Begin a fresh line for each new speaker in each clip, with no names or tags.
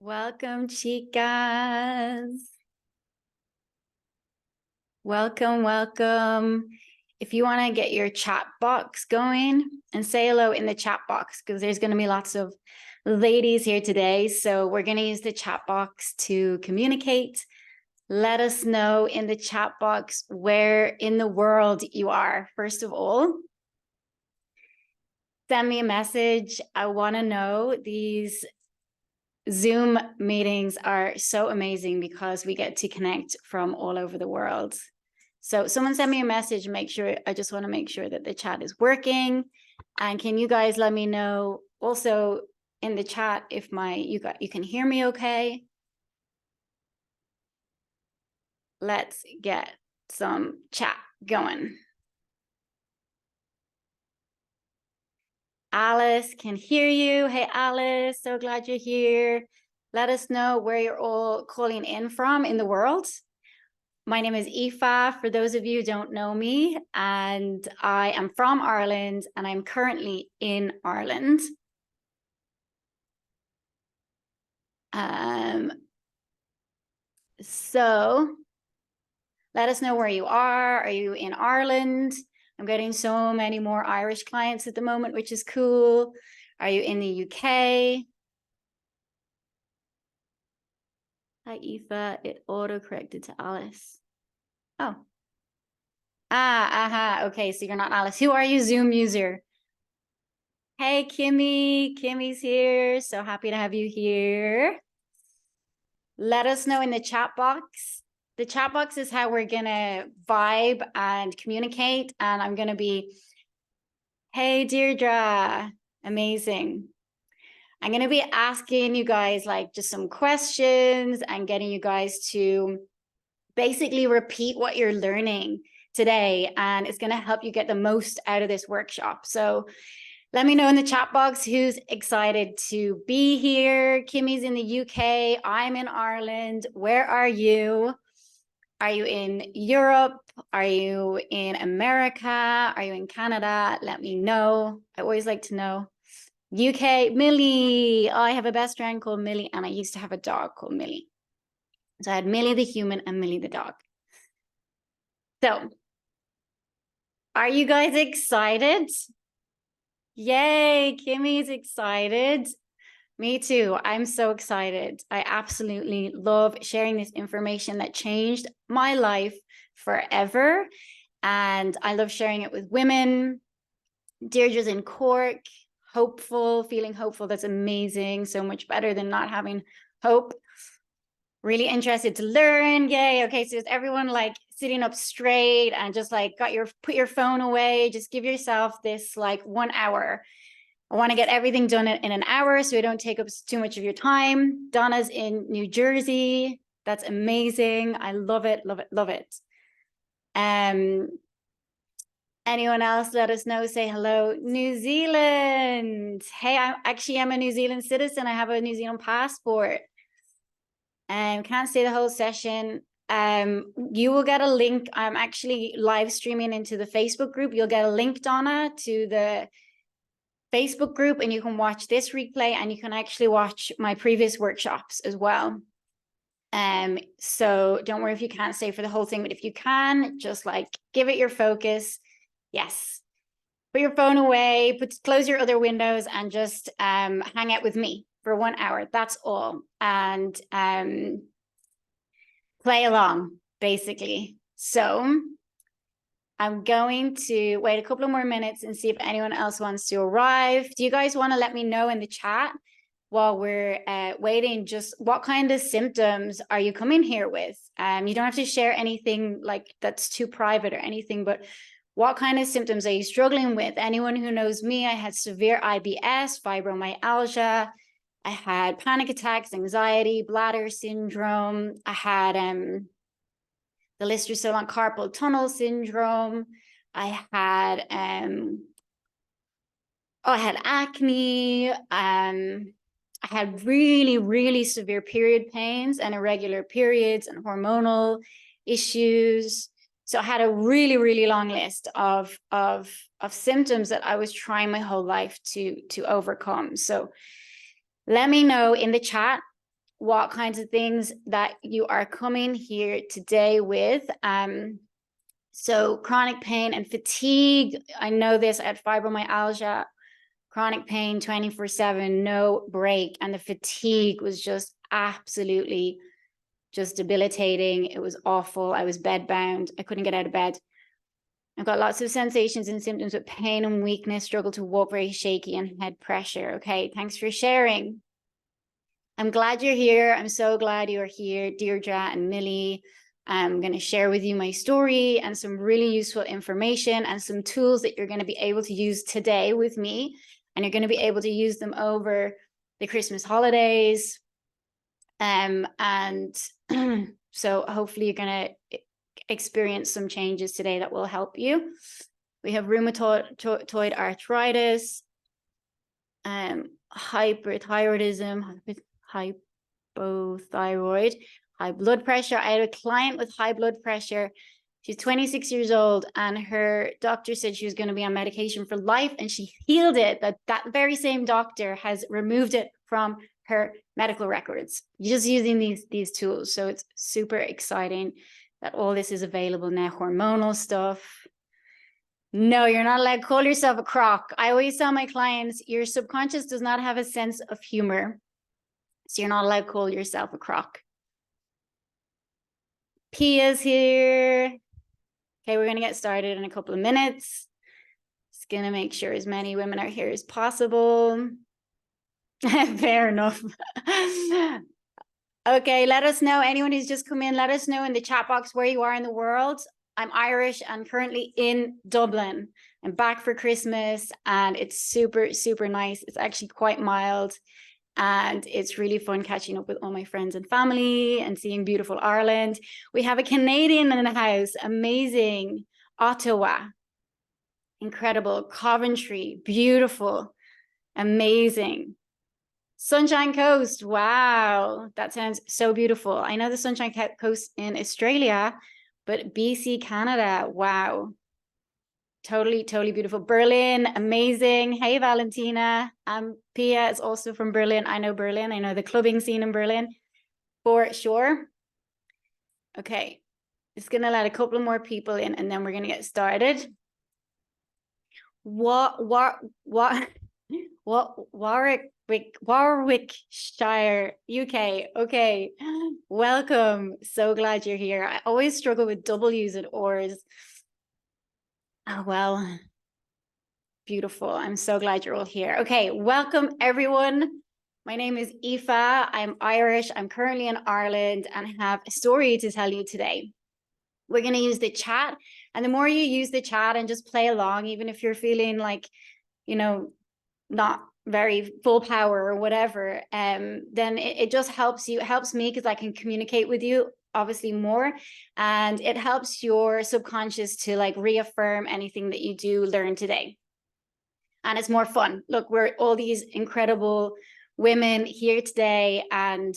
Welcome, chicas. Welcome, welcome. If you want to get your chat box going and say hello in the chat box, because there's going to be lots of ladies here today. So we're going to use the chat box to communicate. Let us know in the chat box where in the world you are, first of all. Send me a message. I want to know. These Zoom meetings are so amazing because we get to connect from all over the world. So someone send me a message, I just want to make sure that the chat is working. And can you guys let me know also in the chat if you can hear me okay? Let's get some chat going. Alice can hear you. Hey, Alice, so glad you're here. Let us know where you're all calling in from in the world. My name is Aoife, for those of you who don't know me, and I am from Ireland, and I'm currently in Ireland. So let us know where you are. Are you in Ireland? I'm getting so many more Irish clients at the moment, which is cool. Are you in the UK? Hi, Aoife. It auto-corrected to Alice. Oh. Okay, so you're not Alice. Who are you, Zoom user? Hey, Kimmy. Kimmy's here. So happy to have you here. Let us know in the chat box. The chat box is how we're going to vibe and communicate. And I'm going to be, hey, Deirdre. Amazing. I'm going to be asking you guys like just some questions and getting you guys to basically repeat what you're learning today. And it's going to help you get the most out of this workshop. So let me know in the chat box who's excited to be here. Kimmy's in the UK. I'm in Ireland. Where are you? Are you in Europe? Are you in America? Are you in Canada? Let me know. I always like to know. UK, Millie. Oh, I have a best friend called Millie, and I used to have a dog called Millie. So I had Millie the human and Millie the dog. So, are you guys excited? Yay, Kimmy's excited. Me too. I'm so excited. I absolutely love sharing this information that changed my life forever. And I love sharing it with women. Deirdre's in Cork, hopeful, feeling hopeful. That's amazing. So much better than not having hope. Really interested to learn. Yay. Okay, so is everyone like sitting up straight and just like put your phone away? Just give yourself this like 1 hour. I want to get everything done in an hour so we don't take up too much of your time. Donna's in New Jersey. That's amazing. I love it, love it, love it. Anyone else, let us know. Say hello. New Zealand. Hey, I'm a New Zealand citizen. I have a New Zealand passport. Can't stay the whole session. You will get a link. I'm actually live streaming into the Facebook group. You'll get a link, Donna, to the Facebook group, and you can watch this replay, and you can actually watch my previous workshops as well. So don't worry if you can't stay for the whole thing, but if you can, just like give it your focus. Yes. Put your phone away, close your other windows, and just hang out with me for 1 hour. That's all. And play along, basically. So I'm going to wait a couple of more minutes and see if anyone else wants to arrive. Do you guys want to let me know in the chat while we're waiting, just what kind of symptoms are you coming here with? You don't have to share anything like that's too private or anything, but what kind of symptoms are you struggling with? Anyone who knows me, I had severe IBS, fibromyalgia. I had panic attacks, anxiety, bladder syndrome. I had the list is still on carpal tunnel syndrome. I had acne. I had really, really severe period pains and irregular periods and hormonal issues. So I had a really, really long list of symptoms that I was trying my whole life to overcome. So let me know in the chat what kinds of things that you are coming here today with. So chronic pain and fatigue. I know this. I had fibromyalgia, chronic pain 24/7, no break. And the fatigue was just absolutely just debilitating. It was awful. I was bedbound. I couldn't get out of bed. I've got lots of sensations and symptoms with pain and weakness, struggle to walk, very shaky, and head pressure. Okay, thanks for sharing. I'm glad you're here. I'm so glad you're here, Deirdre and Millie. I'm going to share with you my story and some really useful information and some tools that you're going to be able to use today with me. And you're going to be able to use them over the Christmas holidays. And so hopefully you're going to experience some changes today that will help you. We have rheumatoid arthritis, hyperthyroidism, hypothyroid, high blood pressure. I had a client with high blood pressure. She's 26 years old, and her doctor said she was going to be on medication for life, and she healed it. That very same doctor has removed it from her medical records, just using these tools. So it's super exciting that all this is available now. Hormonal stuff. No, you're not allowed to call yourself a crock. I always tell my clients, your subconscious does not have a sense of humor. So you're not allowed to call yourself a crock. Pia's here. Okay, we're going to get started in a couple of minutes. Just going to make sure as many women are here as possible. Fair enough. Okay, let us know. Anyone who's just come in, let us know in the chat box where you are in the world. I'm Irish and currently in Dublin. I'm back for Christmas and it's super, super nice. It's actually quite mild and it's really fun catching up with all my friends and family and seeing beautiful Ireland. We have a Canadian in the house. Amazing. Ottawa. Incredible. Coventry. Beautiful. Amazing. Sunshine Coast. Wow. That sounds so beautiful. I know the Sunshine Coast in Australia, but BC, Canada. Wow. Totally, totally beautiful. Berlin, amazing. Hey, Valentina. Pia is also from Berlin. I know Berlin. I know the clubbing scene in Berlin for sure. Okay. Just going to let a couple more people in and then we're going to get started. Warwickshire, UK. Okay. Welcome. So glad you're here. I always struggle with W's and R's. Oh, well, beautiful. I'm so glad you're all here. Okay, welcome everyone. My name is Aoife. I'm Irish. I'm currently in Ireland and have a story to tell you today. We're going to use the chat. And the more you use the chat and just play along, even if you're feeling like, you know, not very full power or whatever, then it just helps you. It helps me because I can communicate with you obviously more, and it helps your subconscious to like reaffirm anything that you do learn today. And it's more fun. Look, we're all these incredible women here today and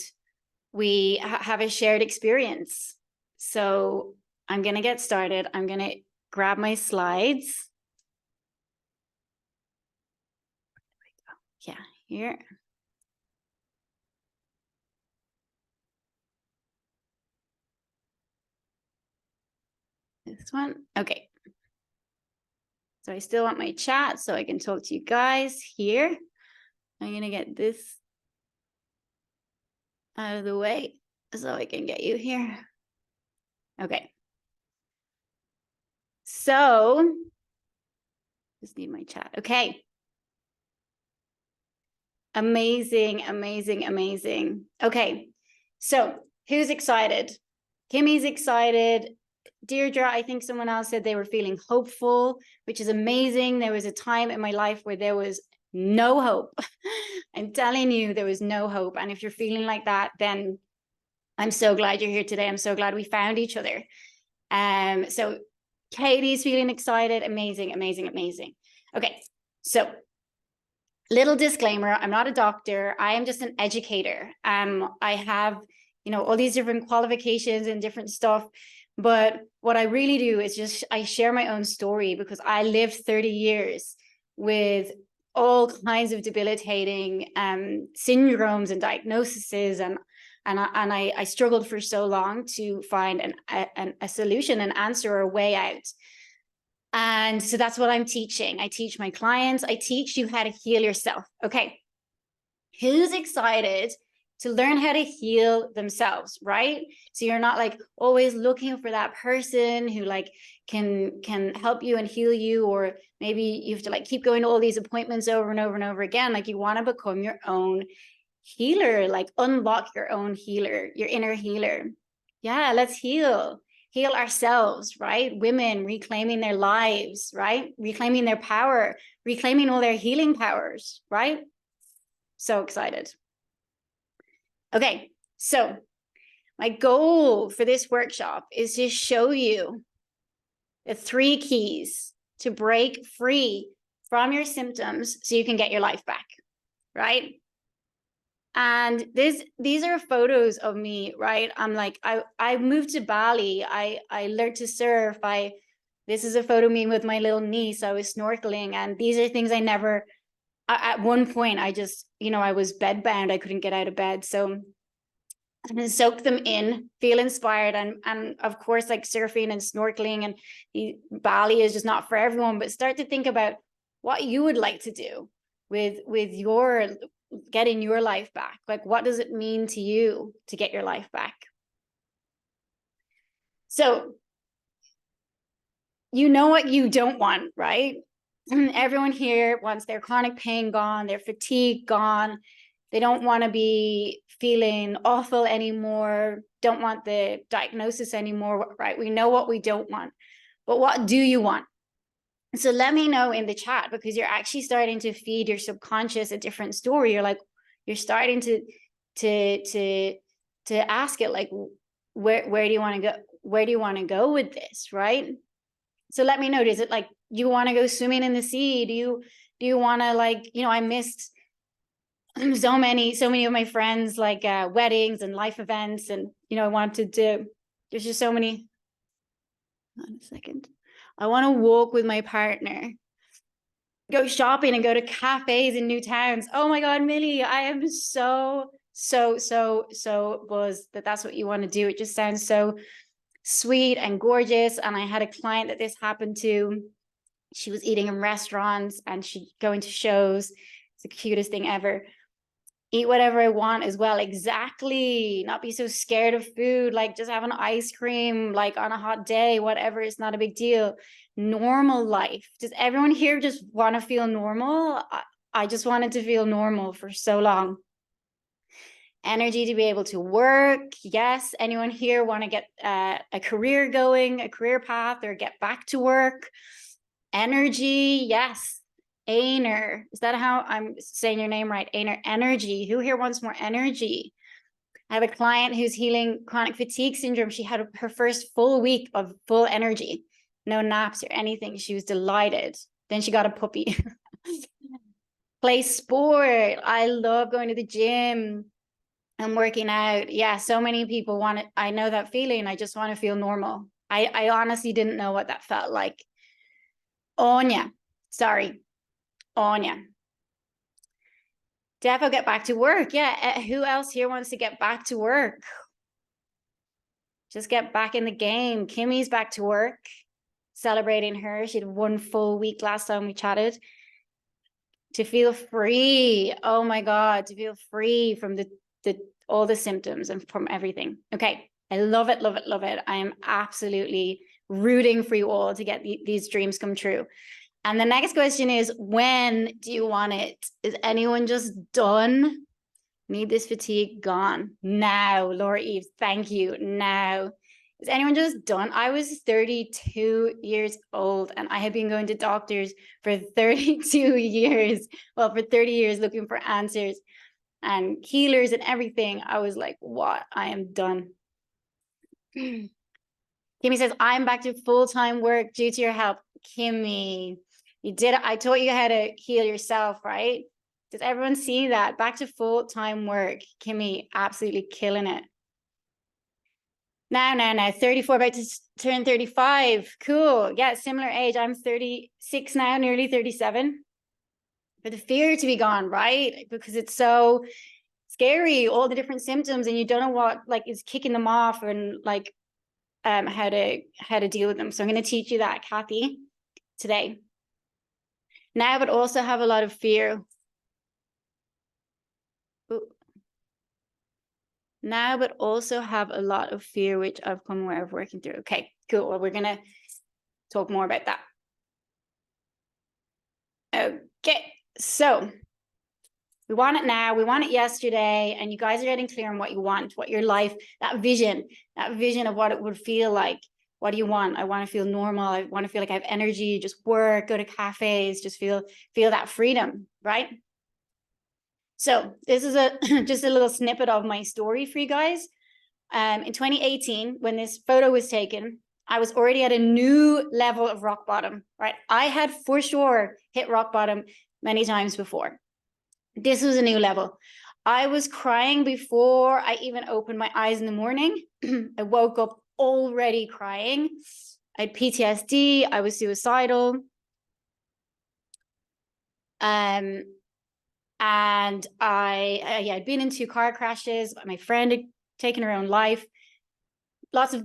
we have a shared experience. So I'm going to get started. I'm going to grab my slides. Yeah, here. This one. Okay. So I still want my chat so I can talk to you guys here. I'm going to get this out of the way so I can get you here. Okay. So just need my chat. Okay. Amazing, amazing, amazing. Okay. So who's excited? Kimmy's excited. Deirdre, I think someone else said they were feeling hopeful, which is amazing. There was a time in my life where there was no hope. I'm telling you, there was no hope. And if you're feeling like that, then I'm so glad you're here today. I'm so glad we found each other. So Katie's feeling excited. Amazing, amazing, amazing. Okay, so little disclaimer, I'm not a doctor. I am just an educator. I have, you know, all these different qualifications and different stuff. But what I really do is just, I share my own story because I lived 30 years with all kinds of debilitating syndromes and diagnoses and I struggled for so long to find a solution, an answer, or a way out. And so that's what I'm teaching. I teach my clients, I teach you how to heal yourself. Okay, who's excited to learn how to heal themselves, right? So you're not like always looking for that person who like can help you and heal you, or maybe you have to like keep going to all these appointments over and over and over again. Like you want to become your own healer, like unlock your own healer, your inner healer. Yeah, let's heal ourselves, right? Women reclaiming their lives, right? Reclaiming their power, reclaiming all their healing powers, right? So excited. Okay, so my goal for this workshop is to show you the 3 keys to break free from your symptoms so you can get your life back, right? And these are photos of me, right? I'm like, I moved to Bali. I learned to surf. This is a photo of me with my little niece. I was snorkeling, and these are things I never, at one point, I just, I was bedbound. I couldn't get out of bed. So I'm gonna soak them in, feel inspired. And of course, like surfing and snorkeling and Bali is just not for everyone, but start to think about what you would like to do with your getting your life back. Like, what does it mean to you to get your life back? So you know what you don't want, right? Everyone here wants their chronic pain gone, their fatigue gone. They don't want to be feeling awful anymore, don't want the diagnosis anymore, right? We know what we don't want, but what do you want? So let me know in the chat, because you're actually starting to feed your subconscious a different story. You're starting to ask it, like, where do you want to go? Where do you want to go with this, right? So let me know. Is it like you want to go swimming in the sea? Do you want to, like, I missed so many of my friends, like weddings and life events, and I wanted to, there's just so many. Hold on a second. I want to walk with my partner, go shopping and go to cafes in new towns. Oh my God, Millie, I am so buzzed that that's what you want to do. It just sounds so sweet and gorgeous. And I had a client that this happened to. She was eating in restaurants and she'd going to shows. It's the cutest thing ever. Eat whatever I want as well. Exactly. Not be so scared of food. Like, just have an ice cream, like on a hot day, whatever. It's not a big deal. Normal life. Does everyone here just want to feel normal? I just wanted to feel normal for so long. Energy to be able to work. Yes. Anyone here want to get a career going, a career path, or get back to work? Energy. Yes. Ainer, is that how I'm saying your name right? Ainer, energy. Who here wants more energy? I have a client who's healing chronic fatigue syndrome. She had her first full week of full energy, no naps or anything. She was delighted. Then she got a puppy. Play sport. I love going to the gym and working out. Yeah, so many people want it. I know that feeling. I just want to feel normal. I honestly didn't know what that felt like. Anya, sorry. Anya. Defo get back to work. Yeah. Who else here wants to get back to work? Just get back in the game. Kimmy's back to work, celebrating her. She had 1 full week last time we chatted. To feel free. Oh my God, to feel free from all the symptoms and from everything. Okay. I love it, love it, love it. I am absolutely rooting for you all to get these dreams come true. And the next question is, when do you want it? Is anyone just done? Need this fatigue gone? Now, Laura Eves, thank you. Now. Is anyone just done? I was 32 years old and I had been going to doctors for 32 years. Well, for 30 years looking for answers and healers and everything. I was like, what? I am done. Kimmy says, I'm back to full-time work due to your help. Kimmy, you did it. I taught you how to heal yourself, right? Does everyone see that? Back to full-time work. Kimmy, absolutely killing it. Now, 34, about to turn 35. Cool. Yeah, similar age. I'm 36 now, nearly 37. For the fear to be gone, right? Because it's so scary, all the different symptoms, and you don't know what like is kicking them off and like how to deal with them. So I'm going to teach you that, Kathy, today. Now, but also have a lot of fear. Ooh. Now, but also have a lot of fear, which I've come aware of working through. Okay, cool. Well, we're going to talk more about that. Okay, so we want it now, we want it yesterday, and you guys are getting clear on what you want, what your life, that vision of what it would feel like. What do you want? I want to feel normal. I want to feel like I have energy, just work, go to cafes, just feel that freedom, right? So this is just a little snippet of my story for you guys. In 2018, when this photo was taken, I was already at a new level of rock bottom, right? I had for sure hit rock bottom many times before. This was a new level. I was crying before I even opened my eyes in the morning. I woke up already crying. I had PTSD. I was suicidal. And I'd been in 2 car crashes. My friend had taken her own life. Lots of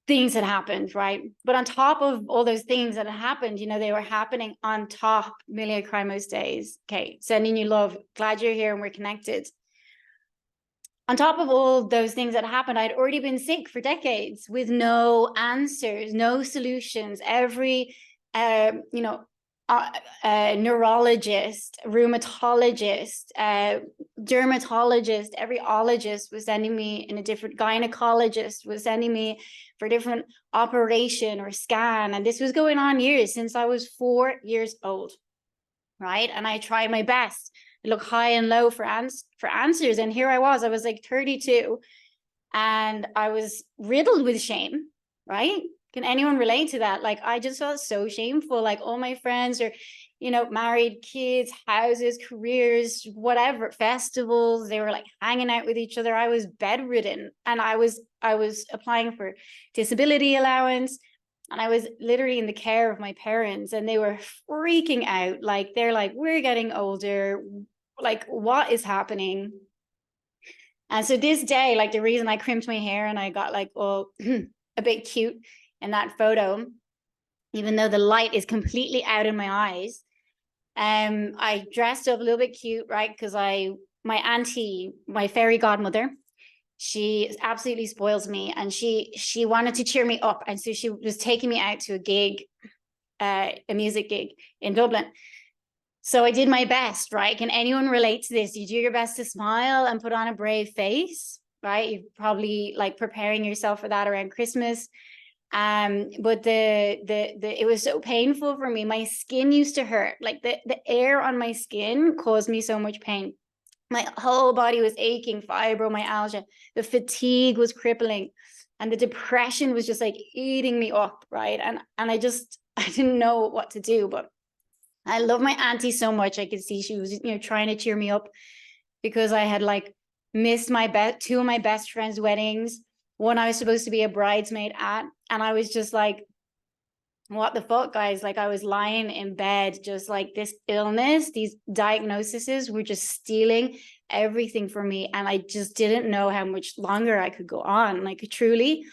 things had happened, right? But on top of all those things that had happened, you know, they were happening on top. Millie, I cry most days. Okay, sending you love. Glad you're here and we're connected. On top of all those things that happened, I'd already been sick for decades with no answers, no solutions. Every, neurologist, rheumatologist, dermatologist, every ologist was sending me in a different, gynecologist was sending me for a different operation or scan. And this was going on years, since I was 4 years old, right? And I tried my best to look high and low for answers. And here I was like 32, and I was riddled with shame, right? Can anyone relate to that? Like, I just felt so shameful. Like, all my friends are, you know, married, kids, houses, careers, whatever, festivals, they were like hanging out with each other. I was bedridden, and I was applying for disability allowance, and I was literally in the care of my parents, and they were freaking out. Like, they're like, we're getting older. Like, what is happening? And so this day, like, the reason I crimped my hair and I got like all a bit cute in that photo, even though the light is completely out in my eyes, I dressed up a little bit cute, right? Because my auntie, my fairy godmother, she absolutely spoils me, and she wanted to cheer me up, and so she was taking me out to a gig, a music gig in Dublin. So I did my best, right? Can anyone relate to this? You do your best to smile and put on a brave face, right? You're probably like preparing yourself for that around Christmas. But it was so painful for me. My skin used to hurt. Like the air on my skin caused me so much pain. My whole body was aching, fibromyalgia. The fatigue was crippling, and the depression was just like eating me up, right? And I didn't know what to do. But I love my auntie so much. I could see she was, you know, trying to cheer me up, because I had like missed my 2 of my best friends' weddings. One I was supposed to be a bridesmaid at, and I was just like, what the fuck, guys? Like, I was lying in bed, just like this illness, these diagnoses were just stealing everything from me, and I just didn't know how much longer I could go on. Like, truly,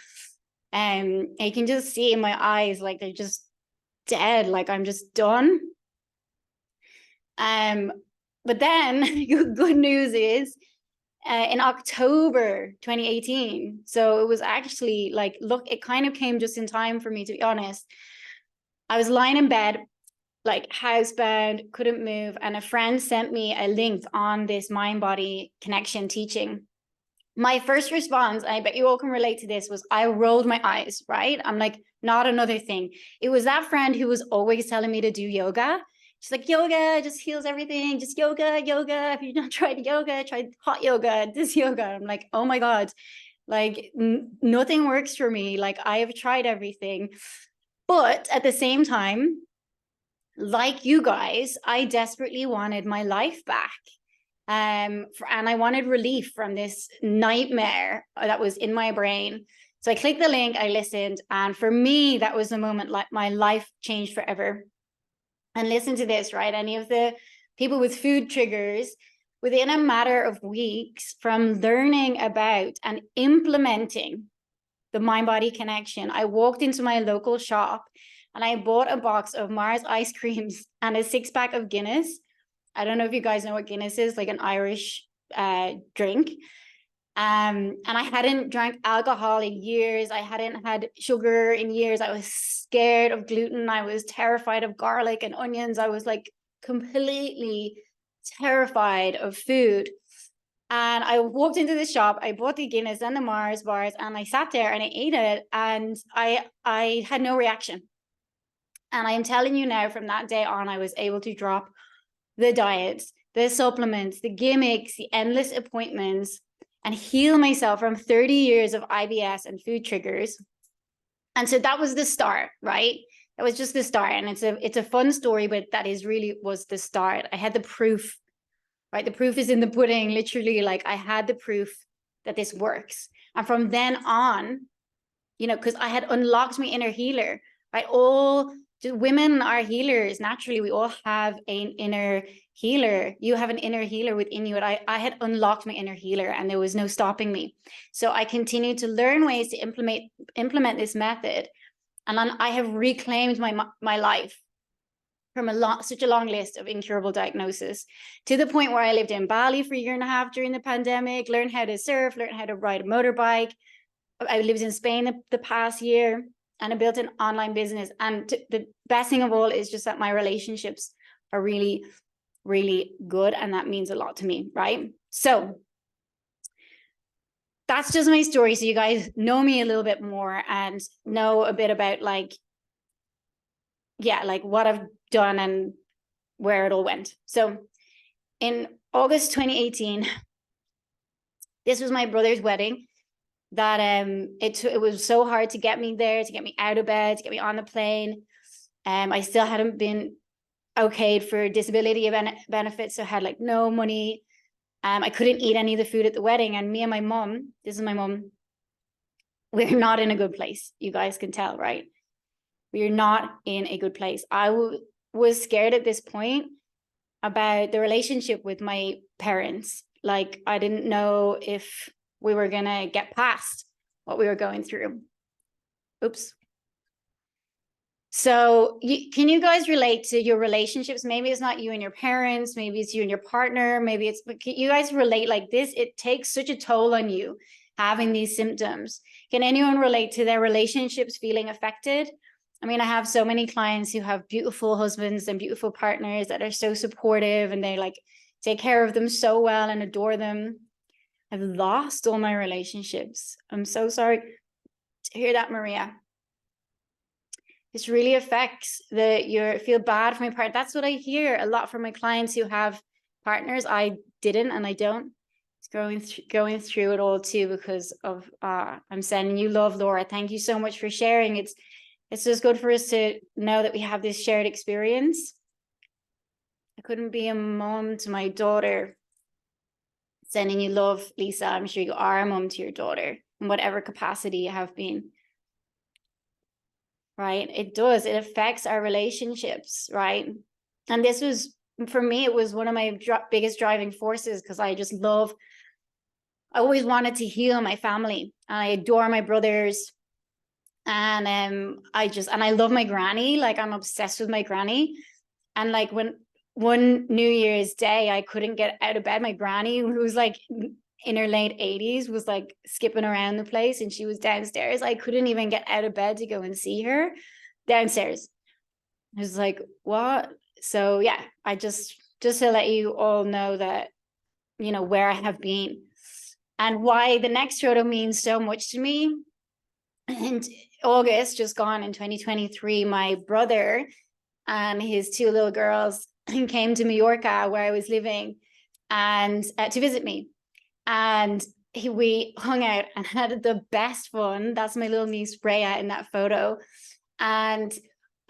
I can just see in my eyes, like, they're just dead. Like, I'm just done. But then good news is, in October 2018, so it was actually like, look, it kind of came just in time for me, to be honest. I was lying in bed, like housebound, couldn't move, and a friend sent me a link on this mind-body connection teaching. My first response, I bet you all can relate to this, was I rolled my eyes, right? I'm like, not another thing. It was that friend who was always telling me to do yoga. She's like, yoga just heals everything. Just yoga. If you've not tried yoga, try hot yoga, this yoga. I'm like, oh my God, like nothing works for me. Like, I have tried everything. But at the same time, like you guys, I desperately wanted my life back. And I wanted relief from this nightmare that was in my brain. So I clicked the link, I listened. And for me, that was the moment like my life changed forever. And listen to this, right? Any of the people with food triggers within a matter of weeks from learning about and implementing the mind-body connection, I walked into my local shop and I bought a box of Mars ice creams and a 6-pack of Guinness. I don't know if you guys know what Guinness is, like an Irish drink. And I hadn't drank alcohol in years. I hadn't had sugar in years. I was scared of gluten. I was terrified of garlic and onions. I was like completely terrified of food. And I walked into the shop, I bought the Guinness and the Mars bars, and I sat there and I ate it, and I had no reaction. And I am telling you now, from that day on, I was able to drop the diets, the supplements, the gimmicks, the endless appointments, and heal myself from 30 years of IBS and food triggers. And so that was the start, right? That was just the start. And it's a fun story, but that is really was the start. I had the proof, right? The proof is in the pudding, literally. Like, I had the proof that this works. And from then on, you know, because I had unlocked my inner healer, right? All just women are healers. Naturally, we all have an inner healer. You have an inner healer within you. And I had unlocked my inner healer, and there was no stopping me. So I continued to learn ways to implement this method. And then I have reclaimed my life from such a long list of incurable diagnoses, to the point where I lived in Bali for a year and a half during the pandemic, learned how to surf, learned how to ride a motorbike. I lived in Spain the past year, and I built an online business. And the best thing of all is just that my relationships are really, really good. And that means a lot to me, right? So that's just my story. So you guys know me a little bit more and know a bit about like what I've done and where it all went. So in August 2018, this was my brother's wedding. That it was so hard to get me there, to get me out of bed, to get me on the plane. I still hadn't been okayed for disability benefits, so I had like no money. I couldn't eat any of the food at the wedding, and me and my mom, this is my mom, we're not in a good place. You guys can tell, right? We're not in a good place. I was scared at this point about the relationship with my parents. Like, I didn't know if we were gonna get past what we were going through. Oops. So can you guys relate to your relationships? Maybe it's not you and your parents, maybe it's you and your partner, maybe it's, but can you guys relate like this? It takes such a toll on you having these symptoms. Can anyone relate to their relationships feeling affected? I mean, I have so many clients who have beautiful husbands and beautiful partners that are so supportive, and they like take care of them so well and adore them. I've lost all my relationships. I'm so sorry to hear that, Maria. This really affects you feel bad for my partner. That's what I hear a lot from my clients who have partners. I didn't, and I don't. It's going through it all too, because of I'm sending you love, Laura. Thank you so much for sharing. It's just good for us to know that we have this shared experience. I couldn't be a mom to my daughter. Sending you love, Lisa. I'm sure you are a mom to your daughter in whatever capacity you have been. Right? It does. It affects our relationships, right? And this was, for me, it was one of my biggest driving forces, because I always wanted to heal my family. I adore my brothers. And I love my granny. Like, I'm obsessed with my granny. And like, when one New Year's Day, I couldn't get out of bed, my granny, who was like in her late 80s, was like skipping around the place, and she was downstairs. I couldn't even get out of bed to go and see her downstairs. I was like, what? So yeah, I just to let you all know that, you know, where I have been and why the next photo means so much to me. And August just gone in 2023, my brother and his 2 little girls came to Mallorca, where I was living, and to visit me. And we hung out and had the best fun. That's my little niece Freya in that photo. And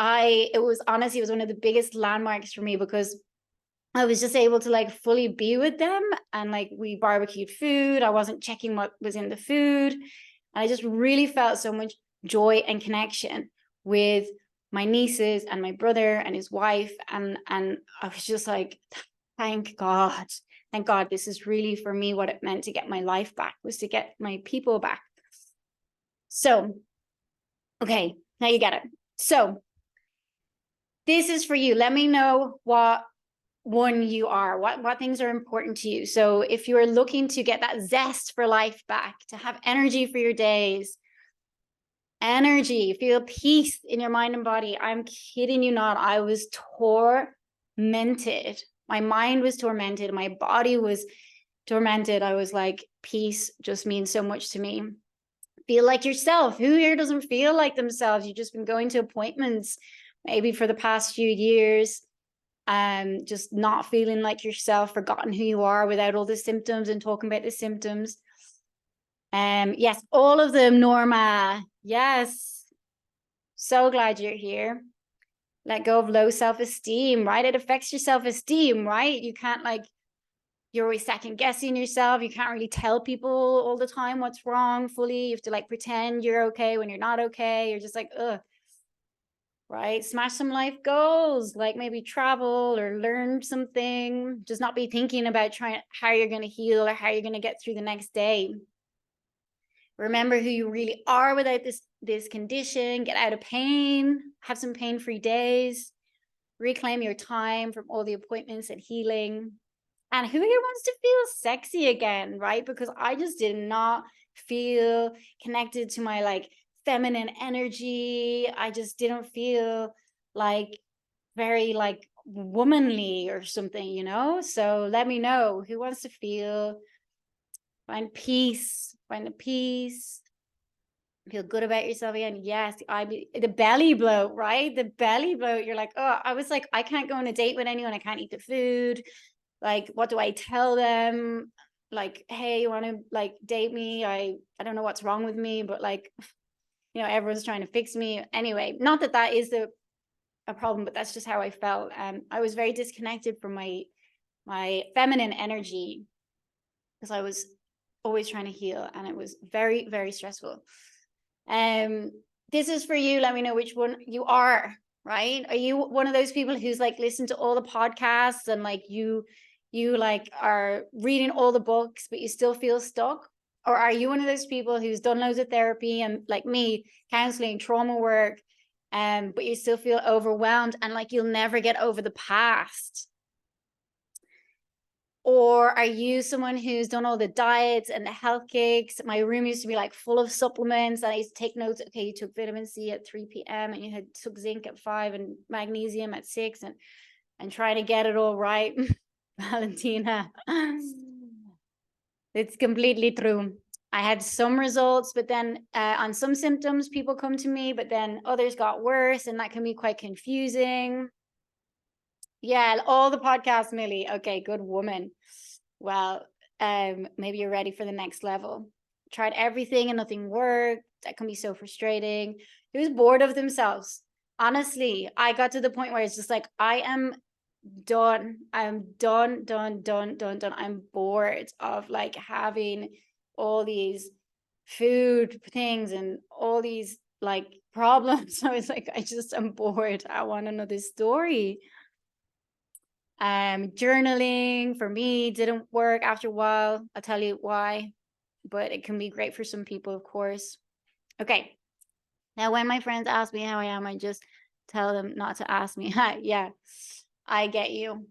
it was one of the biggest landmarks for me, because I was just able to like fully be with them, and like we barbecued food. I wasn't checking what was in the food. And I just really felt so much joy and connection with my nieces and my brother and his wife. And I was just like, thank God thank God, this is really for me what it meant to get my life back, was to get my people back. So, okay, now you get it. So this is for you. Let me know what one you are, what things are important to you. So if you're looking to get that zest for life back, to have energy for your days, energy, feel peace in your mind and body. I'm kidding you not. I was tormented. My mind was tormented. My body was tormented. I was like, peace just means so much to me. Feel like yourself. Who here doesn't feel like themselves? You've just been going to appointments maybe for the past few years, just not feeling like yourself, forgotten who you are without all the symptoms and talking about the symptoms. Yes, all of them, Norma. Yes. So glad you're here. Let go of low self-esteem, right? It affects your self-esteem, right? You can't, like, you're always second guessing yourself. You can't really tell people all the time what's wrong fully. You have to like pretend you're okay when you're not okay. You're just like, ugh, right? Smash some life goals, like maybe travel or learn something. Just not be thinking about how you're going to heal or how you're going to get through the next day. Remember who you really are without this condition. Get out of pain. Have some pain-free days. Reclaim your time from all the appointments and healing. And who here wants to feel sexy again, right? Because I just did not feel connected to my like feminine energy. I just didn't feel like very like womanly or something, you know? So let me know who wants to find peace, find the peace, feel good about yourself again. Yes, the belly bloat, right? The belly bloat. You're like, oh, I was like, I can't go on a date with anyone. I can't eat the food. Like, what do I tell them? Like, hey, you want to like date me? I don't know what's wrong with me, but like, you know, everyone's trying to fix me. Anyway, not that that is a problem, but that's just how I felt. I was very disconnected from my feminine energy because I was always trying to heal, and it was very, very stressful. This is for you. Let me know which one you are, right? Are you one of those people who's like listened to all the podcasts and like you like are reading all the books, but you still feel stuck? Or are you one of those people who's done loads of therapy and like me, counseling, trauma work, but you still feel overwhelmed and like you'll never get over the past? Or are you someone who's done all the diets and the health gigs? My room used to be like full of supplements, and I used to take notes. Okay, you took vitamin C at 3 p.m. and you took zinc at 5 and magnesium at 6 and trying to get it all right. Valentina. It's completely true. I had some results, but then on some symptoms, people come to me, but then others got worse, and that can be quite confusing. Yeah, all the podcasts, Millie. Okay, good woman. Well, maybe you're ready for the next level. Tried everything and nothing worked. That can be so frustrating. Who's bored of themselves? Honestly, I got to the point where it's just like, I am done. I'm done. I'm bored of like having all these food things and all these like problems. So it's like, I'm bored. I want another story. Journaling for me didn't work after a while. I'll tell you why, but it can be great for some people, of course. Okay. Now, when my friends ask me how I am, I just tell them not to ask me. Yeah, I get you.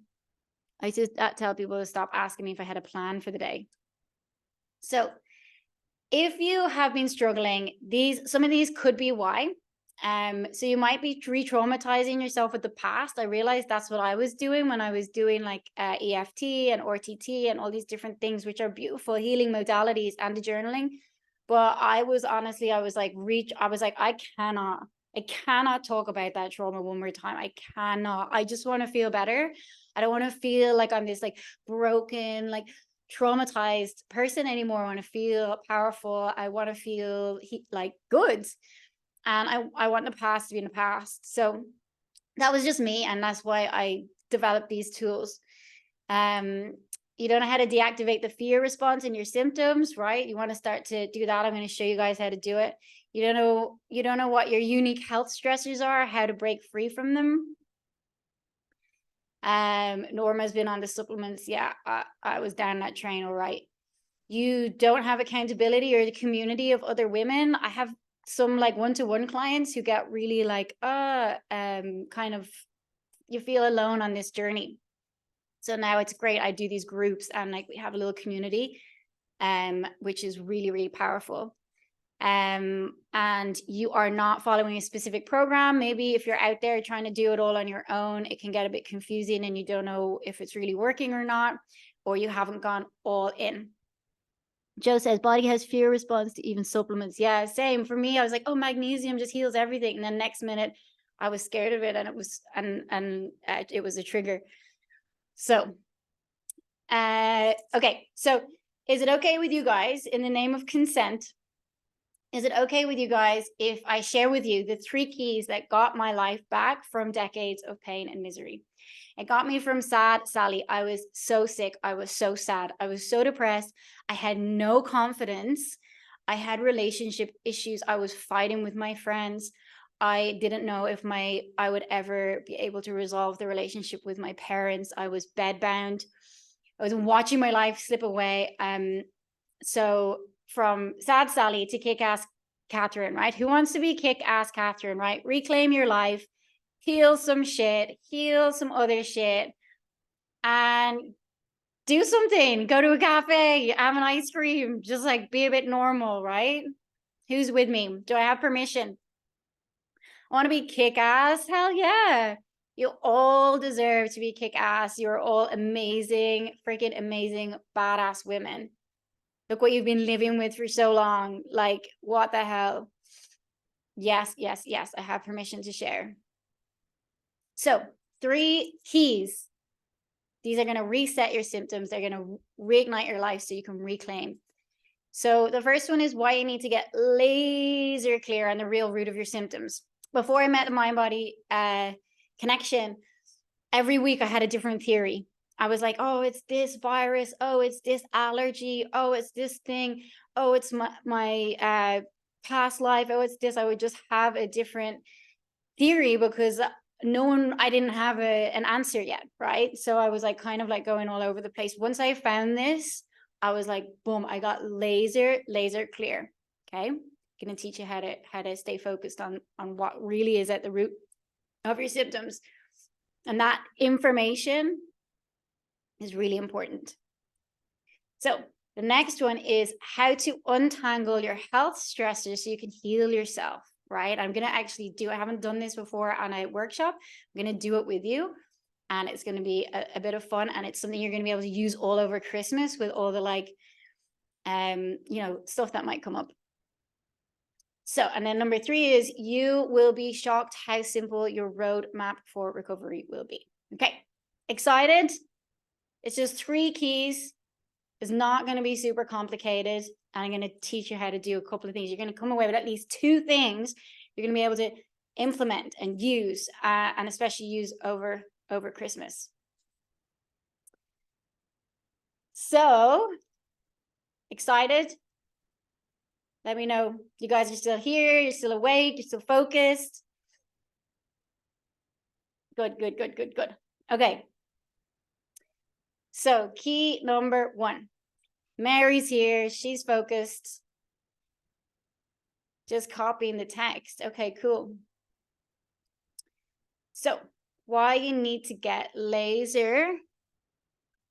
I just tell people to stop asking me if I had a plan for the day. So if you have been struggling, some of these could be why. So you might be re-traumatizing yourself with the past. I realized that's what I was doing when I was doing like EFT and RTT and all these different things, which are beautiful healing modalities and the journaling. But I was like, I cannot talk about that trauma one more time. I cannot. I just want to feel better. I don't want to feel like I'm this like broken, like traumatized person anymore. I want to feel powerful. I want to feel like good. And I want the past to be in the past. So that was just me. And that's why I developed these tools. You don't know how to deactivate the fear response in your symptoms, right? You want to start to do that. I'm going to show you guys how to do it. You don't know what your unique health stressors are, how to break free from them. Norma's been on the supplements. Yeah, I was down that train, all right. You don't have accountability or the community of other women. I have some like one-to-one clients who get really like, kind of, you feel alone on this journey. So now it's great. I do these groups and like we have a little community, which is really, really powerful. And you are not following a specific program. Maybe if you're out there trying to do it all on your own, it can get a bit confusing and you don't know if it's really working or not, or you haven't gone all in. Joe says body has fear response to even supplements. Yeah, same for me. I was like, oh, magnesium just heals everything, and then next minute I was scared of it, and it was it was a trigger. So okay, so is it okay with you guys, in the name of consent, is it okay with you guys if I share with you the 3 keys that got my life back from decades of pain and misery? It got me from sad Sally. I was so sick. I was so sad. I was so depressed. I had no confidence. I had relationship issues. I was fighting with my friends. I didn't know if I would ever be able to resolve the relationship with my parents. I was bedbound. I was watching my life slip away. So from sad Sally to kick-ass Catherine, right? Who wants to be kick-ass Catherine, right? Reclaim your life, heal some shit, heal some other shit, and do something. Go to a cafe, have an ice cream, just like be a bit normal, right? Who's with me? Do I have permission? I want to be kick-ass? Hell yeah. You all deserve to be kick-ass. You're all amazing, freaking amazing, badass women. Look what you've been living with for so long. Like, what the hell? Yes, yes, yes. I have permission to share. So 3 keys. These are going to reset your symptoms. They're going to reignite your life so you can reclaim. So the first one is why you need to get laser clear on the real root of your symptoms. Before I met the mind-body connection, every week I had a different theory. I was like, oh, it's this virus. Oh, it's this allergy. Oh, it's this thing. Oh, it's my past life. Oh, it's this. I would just have a different theory because I didn't have an answer yet, right? So I was like kind of like going all over the place. Once I found this, I was like, boom, I got laser clear. Okay. I'm going to teach you how to stay focused on what really is at the root of your symptoms. And that information is really important. So the next one is how to untangle your health stressors so you can heal yourself, right? I'm going to actually I haven't done this before on a workshop. I'm going to do it with you, and it's going to be a bit of fun, and it's something you're going to be able to use all over Christmas with all the like, stuff that might come up. So, and then number 3 is you will be shocked how simple your roadmap for recovery will be. Okay, excited? It's just 3 keys. It's not going to be super complicated. And I'm going to teach you how to do a couple of things. You're going to come away with at least 2 things you're going to be able to implement and use, and especially use over Christmas. So, excited? Let me know you guys are still here, you're still awake, you're still focused. Good. Okay. So key number 1. Mary's here. She's focused. Just copying the text. Okay, cool. So why you need to get laser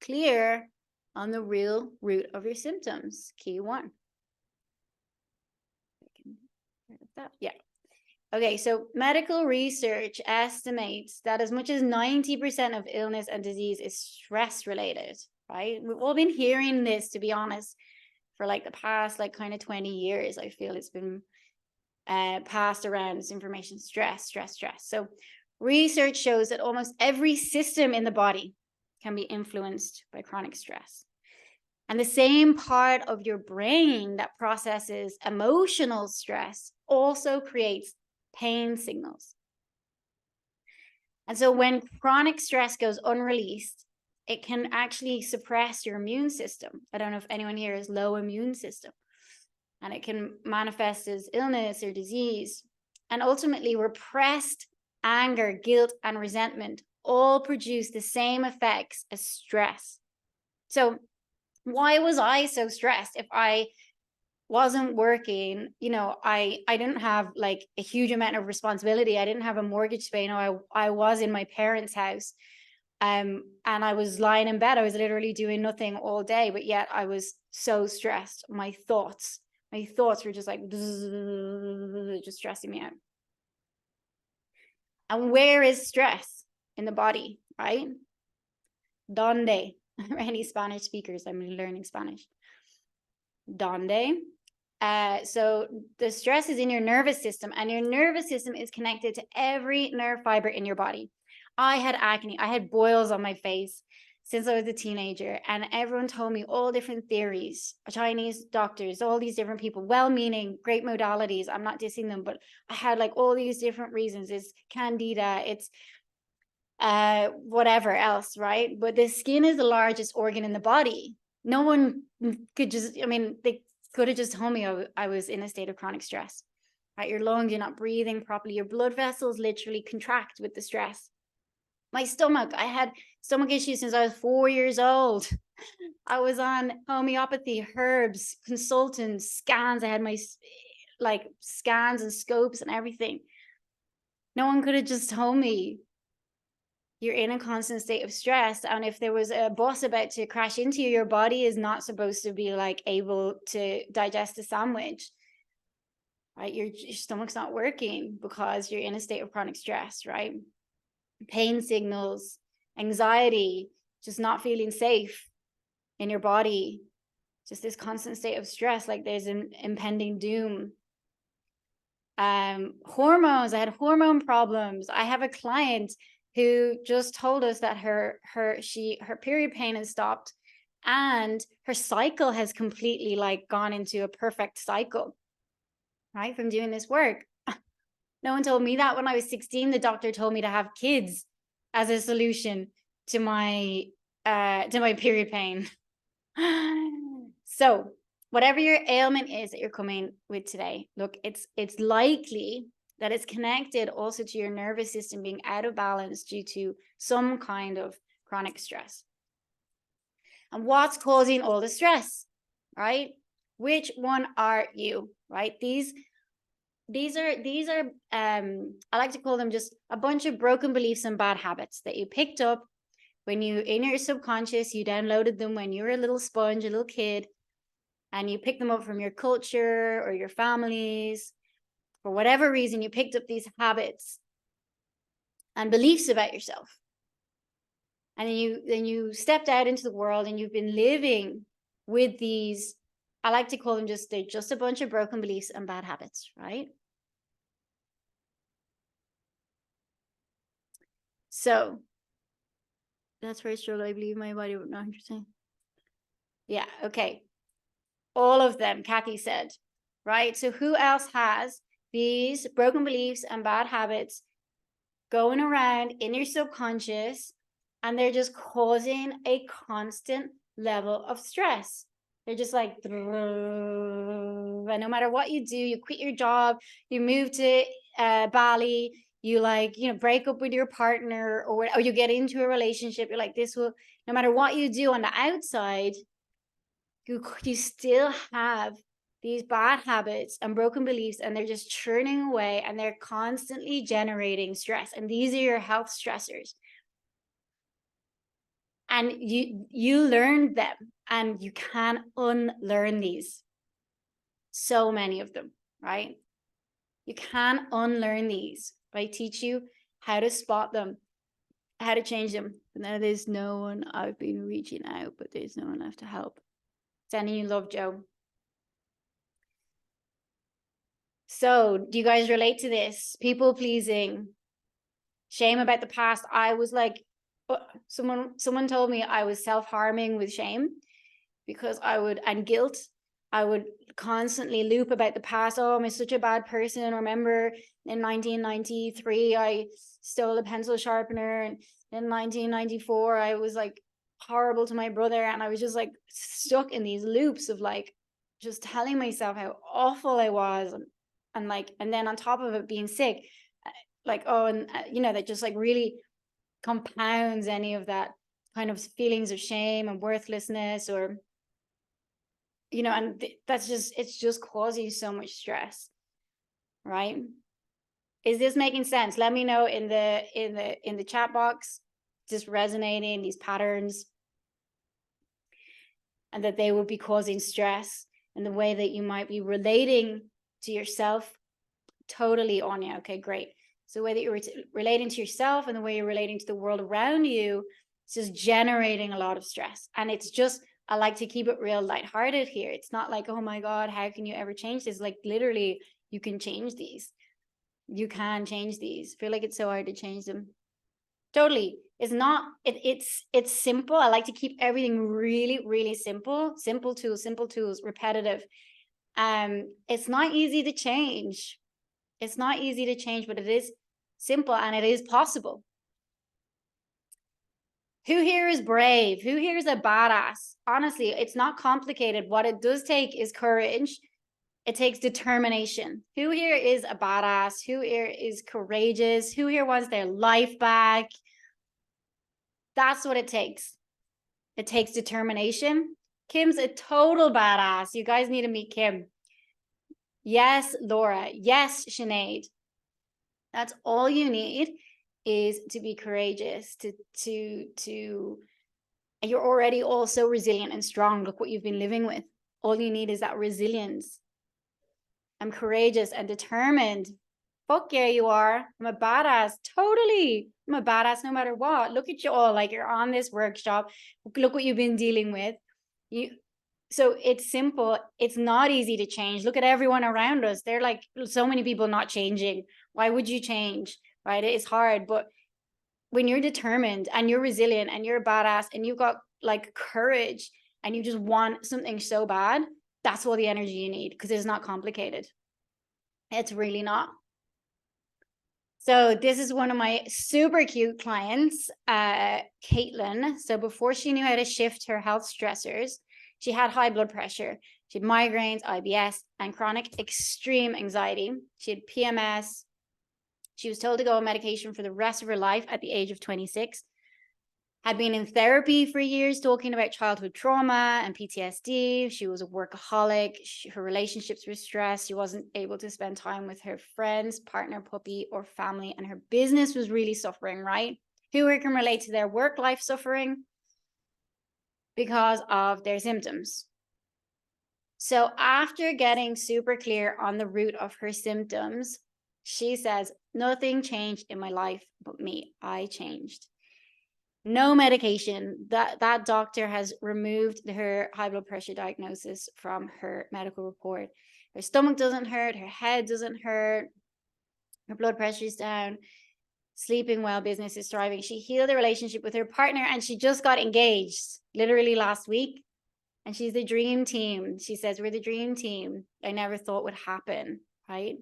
clear on the real root of your symptoms. Key 1. Yeah. Okay, so medical research estimates that as much as 90% of illness and disease is stress related, right? We've all been hearing this, to be honest, for like the past like kind of 20 years. I feel it's been passed around this information. Stress. So research shows that almost every system in the body can be influenced by chronic stress. And the same part of your brain that processes emotional stress also creates pain signals. And so when chronic stress goes unreleased, it can actually suppress your immune system. I don't know if anyone here has low immune system. And it can manifest as illness or disease. And ultimately, repressed anger, guilt, and resentment all produce the same effects as stress. So why was I so stressed? If I wasn't working, you know, I didn't have like a huge amount of responsibility. I didn't have a mortgage to pay. You know, I was in my parents' house, and I was lying in bed. I was literally doing nothing all day, but yet I was so stressed. My thoughts were just like just stressing me out. And where is stress in the body, right? Donde? Any Spanish speakers? I'm learning Spanish. Donde? So the stress is in your nervous system, and your nervous system is connected to every nerve fiber in your body. I had acne. I had boils on my face since I was a teenager, and everyone told me all different theories, Chinese doctors, all these different people, well-meaning, great modalities. I'm not dissing them, but I had like all these different reasons. It's candida, it's whatever else, right? But the skin is the largest organ in the body. No one could just, I mean, they could have just told me I was in a state of chronic stress, right? Your lungs, you're not breathing properly. Your blood vessels literally contract with the stress. My stomach, I had stomach issues since I was 4 years old. I was on homeopathy, herbs, consultants, scans. I had my like scans and scopes and everything. No one could have just told me you're in a constant state of stress. And if there was a bus about to crash into you, your body is not supposed to be like able to digest a sandwich, right? Your stomach's not working because you're in a state of chronic stress, right? Pain signals, anxiety, just not feeling safe in your body, just this constant state of stress, like there's an impending doom. Hormones, I had hormone problems. I have a client who just told us that her period pain has stopped, and her cycle has completely like gone into a perfect cycle, right, from doing this work. No one told me that when I was 16. The doctor told me to have kids as a solution to my period pain. So whatever your ailment is that you're coming with today, look, it's likely that it's connected also to your nervous system being out of balance due to some kind of chronic stress. And what's causing all the stress, right? Which one are you, right? These are I like to call them just a bunch of broken beliefs and bad habits that you picked up when you, in your subconscious, you downloaded them when you were a little sponge, a little kid, and you picked them up from your culture or your families. For whatever reason, you picked up these habits and beliefs about yourself. And then you stepped out into the world, and you've been living with these, I like to call them they're just a bunch of broken beliefs and bad habits, right? So that's where I struggle. I believe my body would not understand. Yeah, okay. All of them, Kathy said, right? So who else has these broken beliefs and bad habits going around in your subconscious, and they're just causing a constant level of stress? They're just like, and no matter what you do, you quit your job, you move to Bali, you like, you know, break up with your partner, or you get into a relationship, you're like, this will, no matter what you do on the outside, you still have these bad habits and broken beliefs, and they're just churning away, and they're constantly generating stress. And these are your health stressors. And you learned them, and you can unlearn these. So many of them, right? You can unlearn these. I teach you how to spot them, how to change them. But now there's no one. I've been reaching out, but there's no one left to help. Sending you love, Joe. So do you guys relate to this? People pleasing, shame about the past. I was like, someone told me I was self-harming with shame because and guilt. I would constantly loop about the past. Oh, I'm such a bad person. Remember in 1993, I stole a pencil sharpener. And in 1994, I was like horrible to my brother. And I was just like stuck in these loops of like, just telling myself how awful I was. And then on top of it being sick, like, oh, and you know, that just like really compounds any of that kind of feelings of shame and worthlessness, or, you know, and that's just, it's just causing so much stress, right? Is this making sense? Let me know in the chat box, just resonating these patterns, and that they will be causing stress, and the way that you might be relating to yourself. Totally, Anya. Okay, great. So the way that you're relating to yourself and the way you're relating to the world around you, it's just generating a lot of stress. And it's just, I like to keep it real lighthearted here. It's not like, oh my God, how can you ever change this? Like, literally, you can change these. You can change these. I feel like it's so hard to change them. Totally. It's not, it's simple. I like to keep everything really, really simple. Simple tools, repetitive. It's not easy to change. It's not easy to change, but it is simple and it is possible. Who here is brave? Who here is a badass? Honestly, it's not complicated. What it does take is courage. It takes determination. Who here is a badass? Who here is courageous? Who here wants their life back? That's what it takes. It takes determination. Kim's a total badass. You guys need to meet Kim. Yes, Laura. Yes, Sinead. That's all you need, is to be courageous, you're already also resilient and strong. Look what you've been living with. All you need is that resilience. I'm courageous and determined. Fuck yeah, you are. I'm a badass. Totally. I'm a badass no matter what. Look at you all, like you're on this workshop. Look what you've been dealing with. So it's simple. It's not easy to change. Look at everyone around us. They're like, so many people not changing. Why would you change? Right? It's hard. But when you're determined and you're resilient and you're a badass and you've got like courage and you just want something so bad, that's all the energy you need, because it's not complicated. It's really not. So this is one of my super cute clients, Caitlin. So before she knew how to shift her health stressors, she had high blood pressure. She had migraines, IBS, and chronic extreme anxiety. She had PMS. She was told to go on medication for the rest of her life at the age of 26. Had been in therapy for years, talking about childhood trauma and PTSD. She was a workaholic. Her relationships were stressed. She wasn't able to spend time with her friends, partner, puppy, or family. And her business was really suffering, right? Who here can relate to their work life suffering because of their symptoms? So after getting super clear on the root of her symptoms, she says, nothing changed in my life but me. I changed. No medication. That doctor has removed her high blood pressure diagnosis from her medical report. Her stomach doesn't hurt. Her head doesn't hurt. Her blood pressure is down. Sleeping well. Business is thriving. She healed the relationship with her partner, and she just got engaged literally last week. And she's the dream team. She says, we're the dream team. I never thought would happen, right?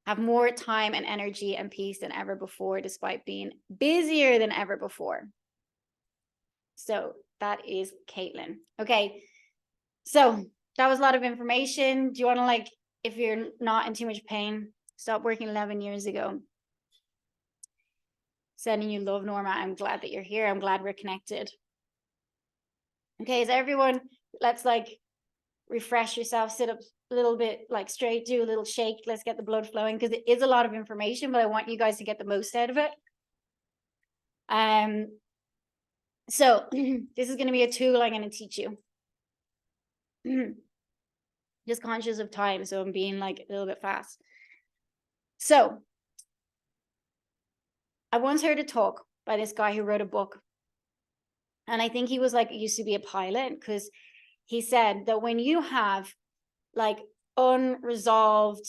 Have more time and energy and peace than ever before, despite being busier than ever before. So that is Caitlin. Okay, so that was a lot of information. Do you want to, like, if you're not in too much pain, stop working 11 years ago. Sending you love, Norma. I'm glad that you're here. I'm glad we're connected. Okay, so everyone, let's like refresh yourself, sit up a little bit like straight, do a little shake. Let's get the blood flowing, because it is a lot of information, but I want you guys to get the most out of it. So this is going to be a tool I'm going to teach you. Just conscious of time, so I'm being like a little bit fast. So I once heard a talk by this guy who wrote a book, and I think he was like, used to be a pilot, because he said that when you have like unresolved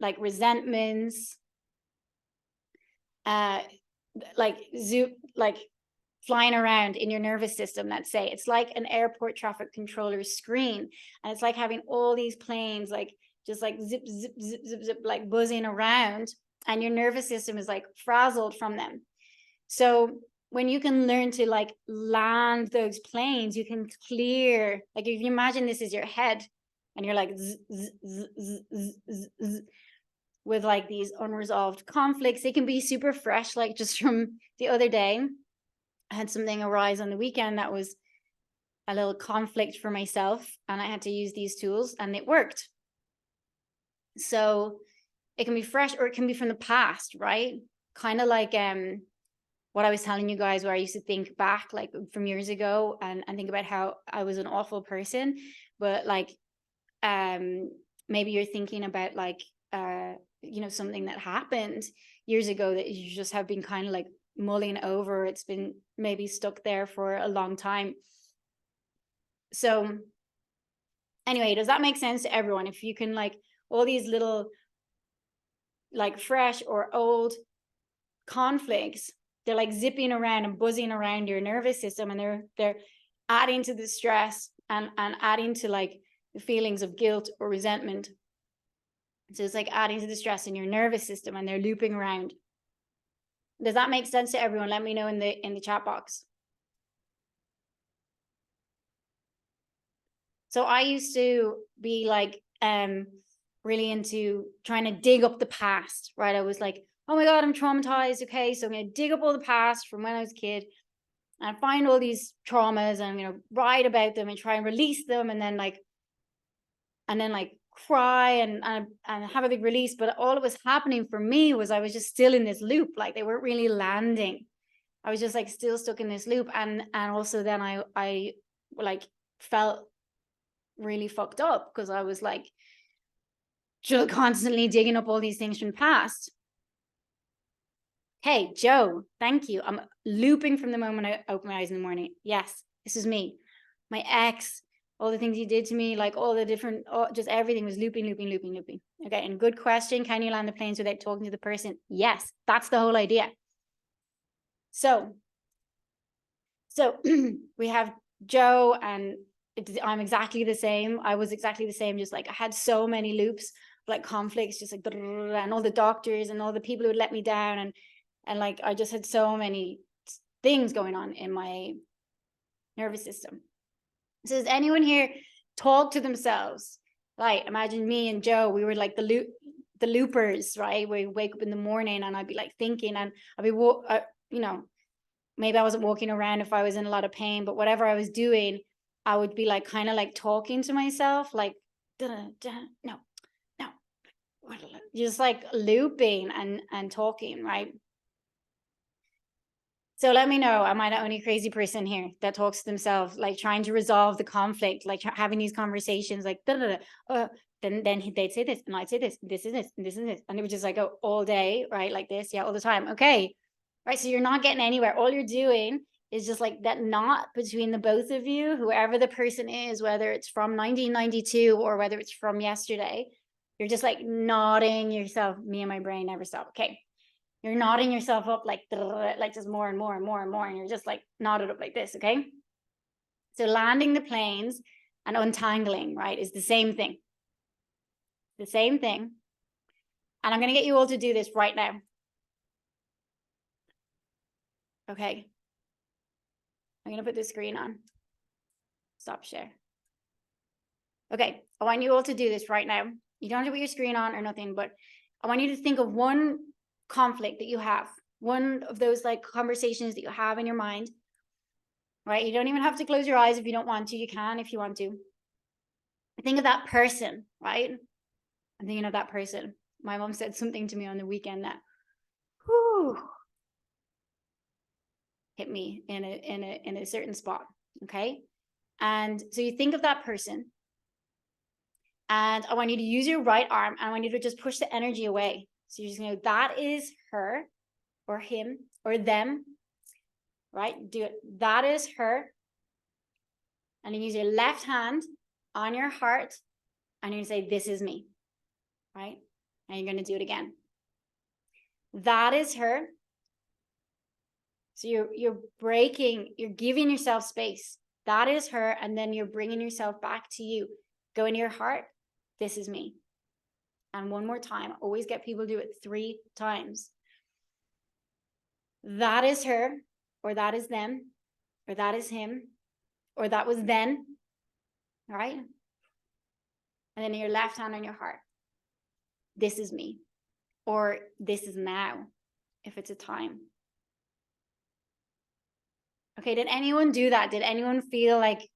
like resentments, like flying around in your nervous system, let's say, it's like an airport traffic controller screen, and it's like having all these planes like just like zip zip zip zip zip like buzzing around, and your nervous system is like frazzled from them. So when you can learn to like land those planes, you can clear, like if you imagine this is your head and you're like zzz, zzz, zzz, zzz, zzz, with like these unresolved conflicts. They can be super fresh, like just from the other day. I had something arise on the weekend that was a little conflict for myself, and I had to use these tools and it worked. So it can be fresh, or it can be from the past, right? Kind of like what I was telling you guys, where I used to think back like from years ago and think about how I was an awful person. But like maybe you're thinking about like you know, something that happened years ago that you just have been kind of like mulling over. It's been maybe stuck there for a long time. So anyway, does that make sense to everyone? If you can, like, all these little like fresh or old conflicts, they're like zipping around and buzzing around your nervous system, and they're adding to the stress and adding to like the feelings of guilt or resentment. So it's like adding to the stress in your nervous system, and they're looping around. Does that make sense to everyone? Let me know in the chat box. So I used to be like really into trying to dig up the past, right? I was like, oh my God, I'm traumatized. Okay, so I'm going to dig up all the past from when I was a kid and find all these traumas, and I'm going to write about them and try and release them, and then like cry and have a big release. But all that was happening for me was I was just still in this loop. Like, they weren't really landing. I was just like still stuck in this loop. And also then I like felt really fucked up because I was like just constantly digging up all these things from the past. Hey, Joe, thank you. I'm looping from the moment I open my eyes in the morning. Yes, this is me. My ex, all the things he did to me, like all the different, just everything was looping. Okay, and good question. Can you land the planes without talking to the person? Yes, that's the whole idea. So we have Joe, and I'm exactly the same. I was exactly the same. Just like I had so many loops, like conflicts, just like, and all the doctors and all the people who would let me down, and like I just had so many things going on in my nervous system. So does anyone here talk to themselves? Like, imagine me and Joe, we were like the loopers, right? We wake up in the morning and I'd be like thinking, and I'd be you know, maybe I wasn't walking around if I was in a lot of pain, but whatever I was doing, I would be like kind of like talking to myself, like no, just like looping and talking, right? So let me know, am I the only crazy person here that talks to themselves, like trying to resolve the conflict, like having these conversations, like then they'd say this, and I'd say this, this is this, and this is this, and it would just like go all day, right? Like this, yeah, all the time. Okay, right? So you're not getting anywhere. All you're doing is just like that knot between the both of you, whoever the person is, whether it's from 1992 or whether it's from yesterday. You're just like nodding yourself. Me and my brain never stop. Okay. You're nodding yourself up like just more and more and more and more, and you're just like knotted up like this, okay? So landing the planes and untangling, right, is the same thing. The same thing. And I'm going to get you all to do this right now. Okay. I'm going to put the screen on. Stop share. Okay. I want you all to do this right now. You don't have to put your screen on or nothing, but I want you to think of one conflict that you have, one of those like conversations that you have in your mind, right? You don't even have to close your eyes if you don't want to. You can if you want to. Think of that person, right? I'm thinking of that person. My mom said something to me on the weekend that hit me in a certain spot. Okay. And so you think of that person, and I want you to use your right arm, and I want you to just push the energy away. So you're just going to go, that is her or him or them, right? Do it. That is her. And you use your left hand on your heart, and you're going to say, this is me, right? And you're going to do it again. That is her. So you're giving yourself space. That is her. And then you're bringing yourself back to you. Go into your heart. This is me. And one more time. Always get people to do it 3 times. That is her, or that is them, or that is him, or that was then. All right. And then your left hand on your heart. This is me. or this is now, if it's a time. Okay, did anyone do that? Did anyone feel like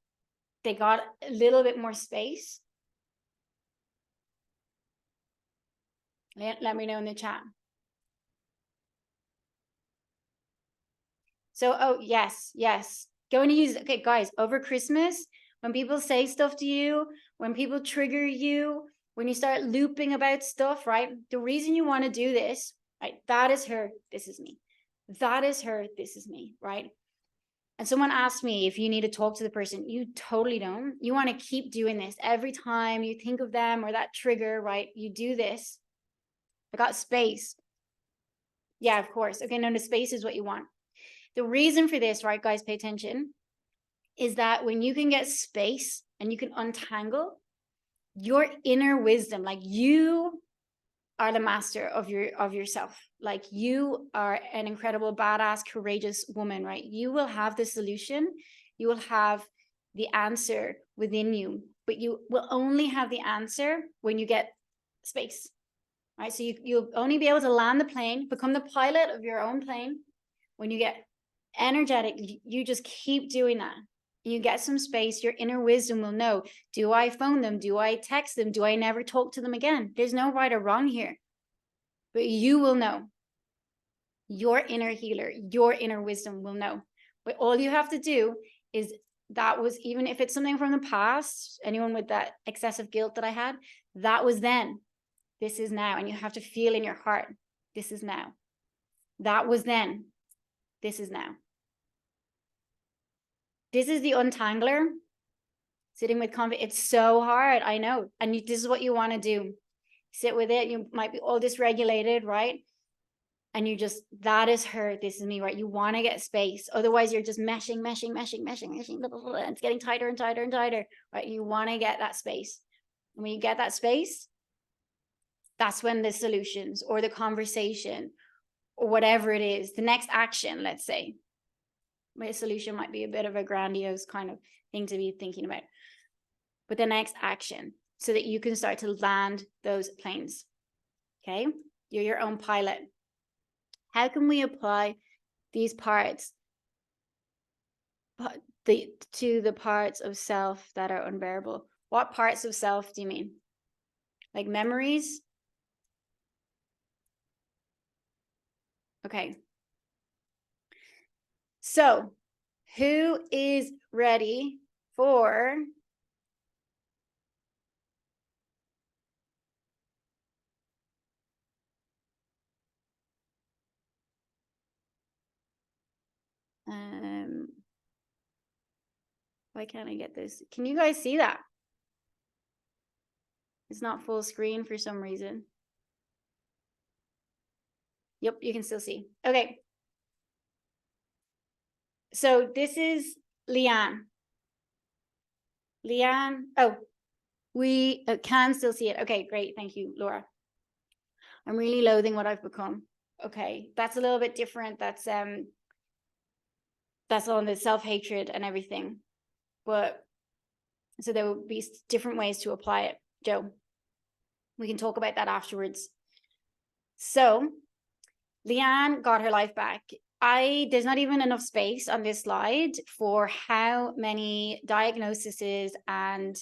they got a little bit more space? Let me know in the chat. So, oh, yes. Going to use, okay, guys, over Christmas, when people say stuff to you, when people trigger you, when you start looping about stuff, right? The reason you want to do this, right? That is her, this is me. That is her, this is me, right? And someone asked me if you need to talk to the person. You totally don't. You want to keep doing this. Every time you think of them or that trigger, right? You do this. I got space. Yeah, of course. Okay, no, the space is what you want. The reason for this, right, guys, pay attention, is that when you can get space and you can untangle your inner wisdom, like you are the master of yourself. Like you are an incredible, badass, courageous woman, right? You will have the solution. You will have the answer within you, but you will only have the answer when you get space, right? So you'll only be able to land the plane, become the pilot of your own plane when you get energetic. You just keep doing that. You get some space, your inner wisdom will know, do I phone them? Do I text them? Do I never talk to them again? There's no right or wrong here, but you will know. Your inner healer, your inner wisdom will know. But all you have to do is, that was, even if it's something from the past, anyone with that excessive guilt that I had, that was then, this is now. And you have to feel in your heart, this is now. That was then, this is now. This is the untangler. Sitting with confidence. It's so hard, I know. And this is what you want to do. Sit with it. You might be all dysregulated, right? And you just, that is her, this is me, right? You want to get space. Otherwise, you're just meshing. Blah, blah, blah, and it's getting tighter and tighter and tighter, right? You want to get that space. And when you get that space, that's when the solutions or the conversation or whatever it is, the next action, let's say. My solution might be a bit of a grandiose kind of thing to be thinking about. But the next action, so that you can start to land those planes. Okay? You're your own pilot. How can we apply these parts to the parts of self that are unbearable? What parts of self do you mean? Like memories? Okay. So, who is ready for why can't I get this? Can you guys see that? It's not full screen for some reason. Yep, you can still see. Okay. So this is Leanne. Leanne, oh, we can still see it. Okay, great. Thank you, Laura. I'm really loathing what I've become. Okay, that's a little bit different. That's on the self-hatred and everything. But so there will be different ways to apply it. Joe, we can talk about that afterwards. So Leanne got her life back. There's not even enough space on this slide for how many diagnoses and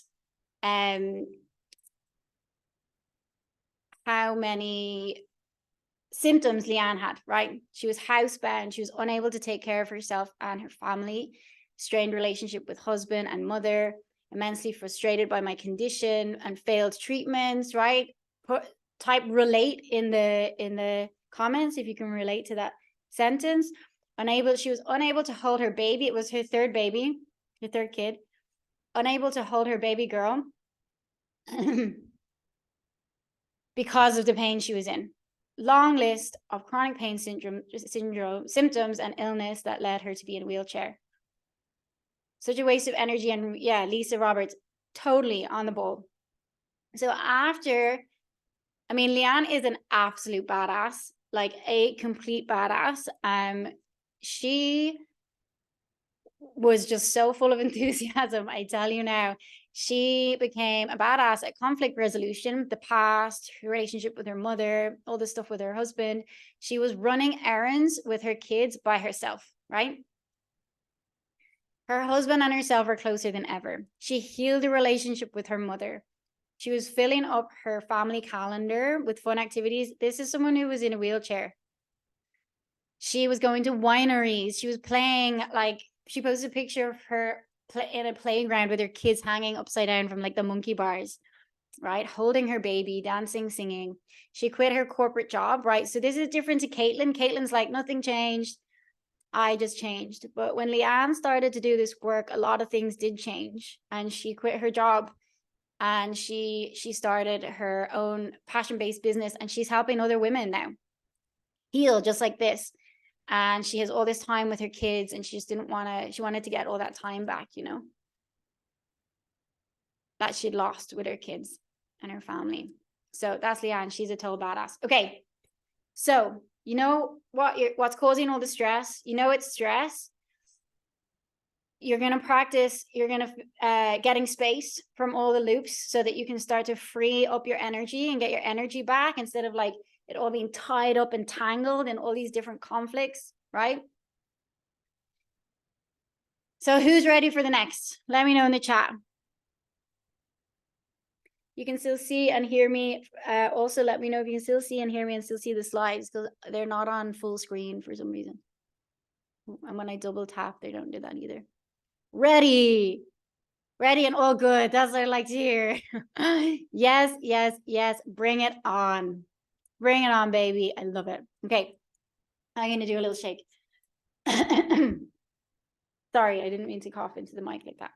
how many symptoms Leanne had, right? She was housebound. She was unable to take care of herself and her family, strained relationship with husband and mother, immensely frustrated by my condition and failed treatments, right? Type relate in the comments if you can relate to that sentence. She was unable to hold her baby. It was her third baby, her third kid. Unable to hold her baby girl because of the pain she was in. Long list of chronic pain syndrome, symptoms and illness that led her to be in a wheelchair. Such a waste of energy. And yeah, Lisa Roberts, totally on the ball. So after, I mean, Leanne is an absolute badass, like a complete badass. She was just so full of enthusiasm. I tell you now, she became a badass at conflict resolution, the past, her relationship with her mother, all the stuff with her husband. She was running errands with her kids by herself, right? Her husband and herself are closer than ever. She healed the relationship with her mother. She was filling up her family calendar with fun activities. This is someone who was in a wheelchair. She was going to wineries. She was playing, like, she posted a picture of her in a playground with her kids hanging upside down from like the monkey bars, right? Holding her baby, dancing, singing. She quit her corporate job, right? So this is different to Caitlin. Caitlin's like, nothing changed. I just changed. But when Leanne started to do this work, a lot of things did change. And she quit her job and she started her own passion-based business, and she's helping other women now heal just like this. And she has all this time with her kids, and she just didn't want to, she wanted to get all that time back, you know, that she'd lost with her kids and her family. So that's Leanne. She's a total badass. Okay. So, you know what's causing all the stress? You know, it's stress. You're going to practice, you're going to getting space from all the loops so that you can start to free up your energy and get your energy back instead of like it all being tied up and tangled in all these different conflicts, right? So who's ready for the next? Let me know in the chat. You can still see and hear me. Also, let me know if you can still see and hear me and still see the slides, because they're not on full screen for some reason. And when I double tap, they don't do that either. Ready and all good. That's what I like to hear. Yes, yes, yes. Bring it on. Bring it on, baby. I love it. Okay. I'm going to do a little shake. Sorry, I didn't mean to cough into the mic like that.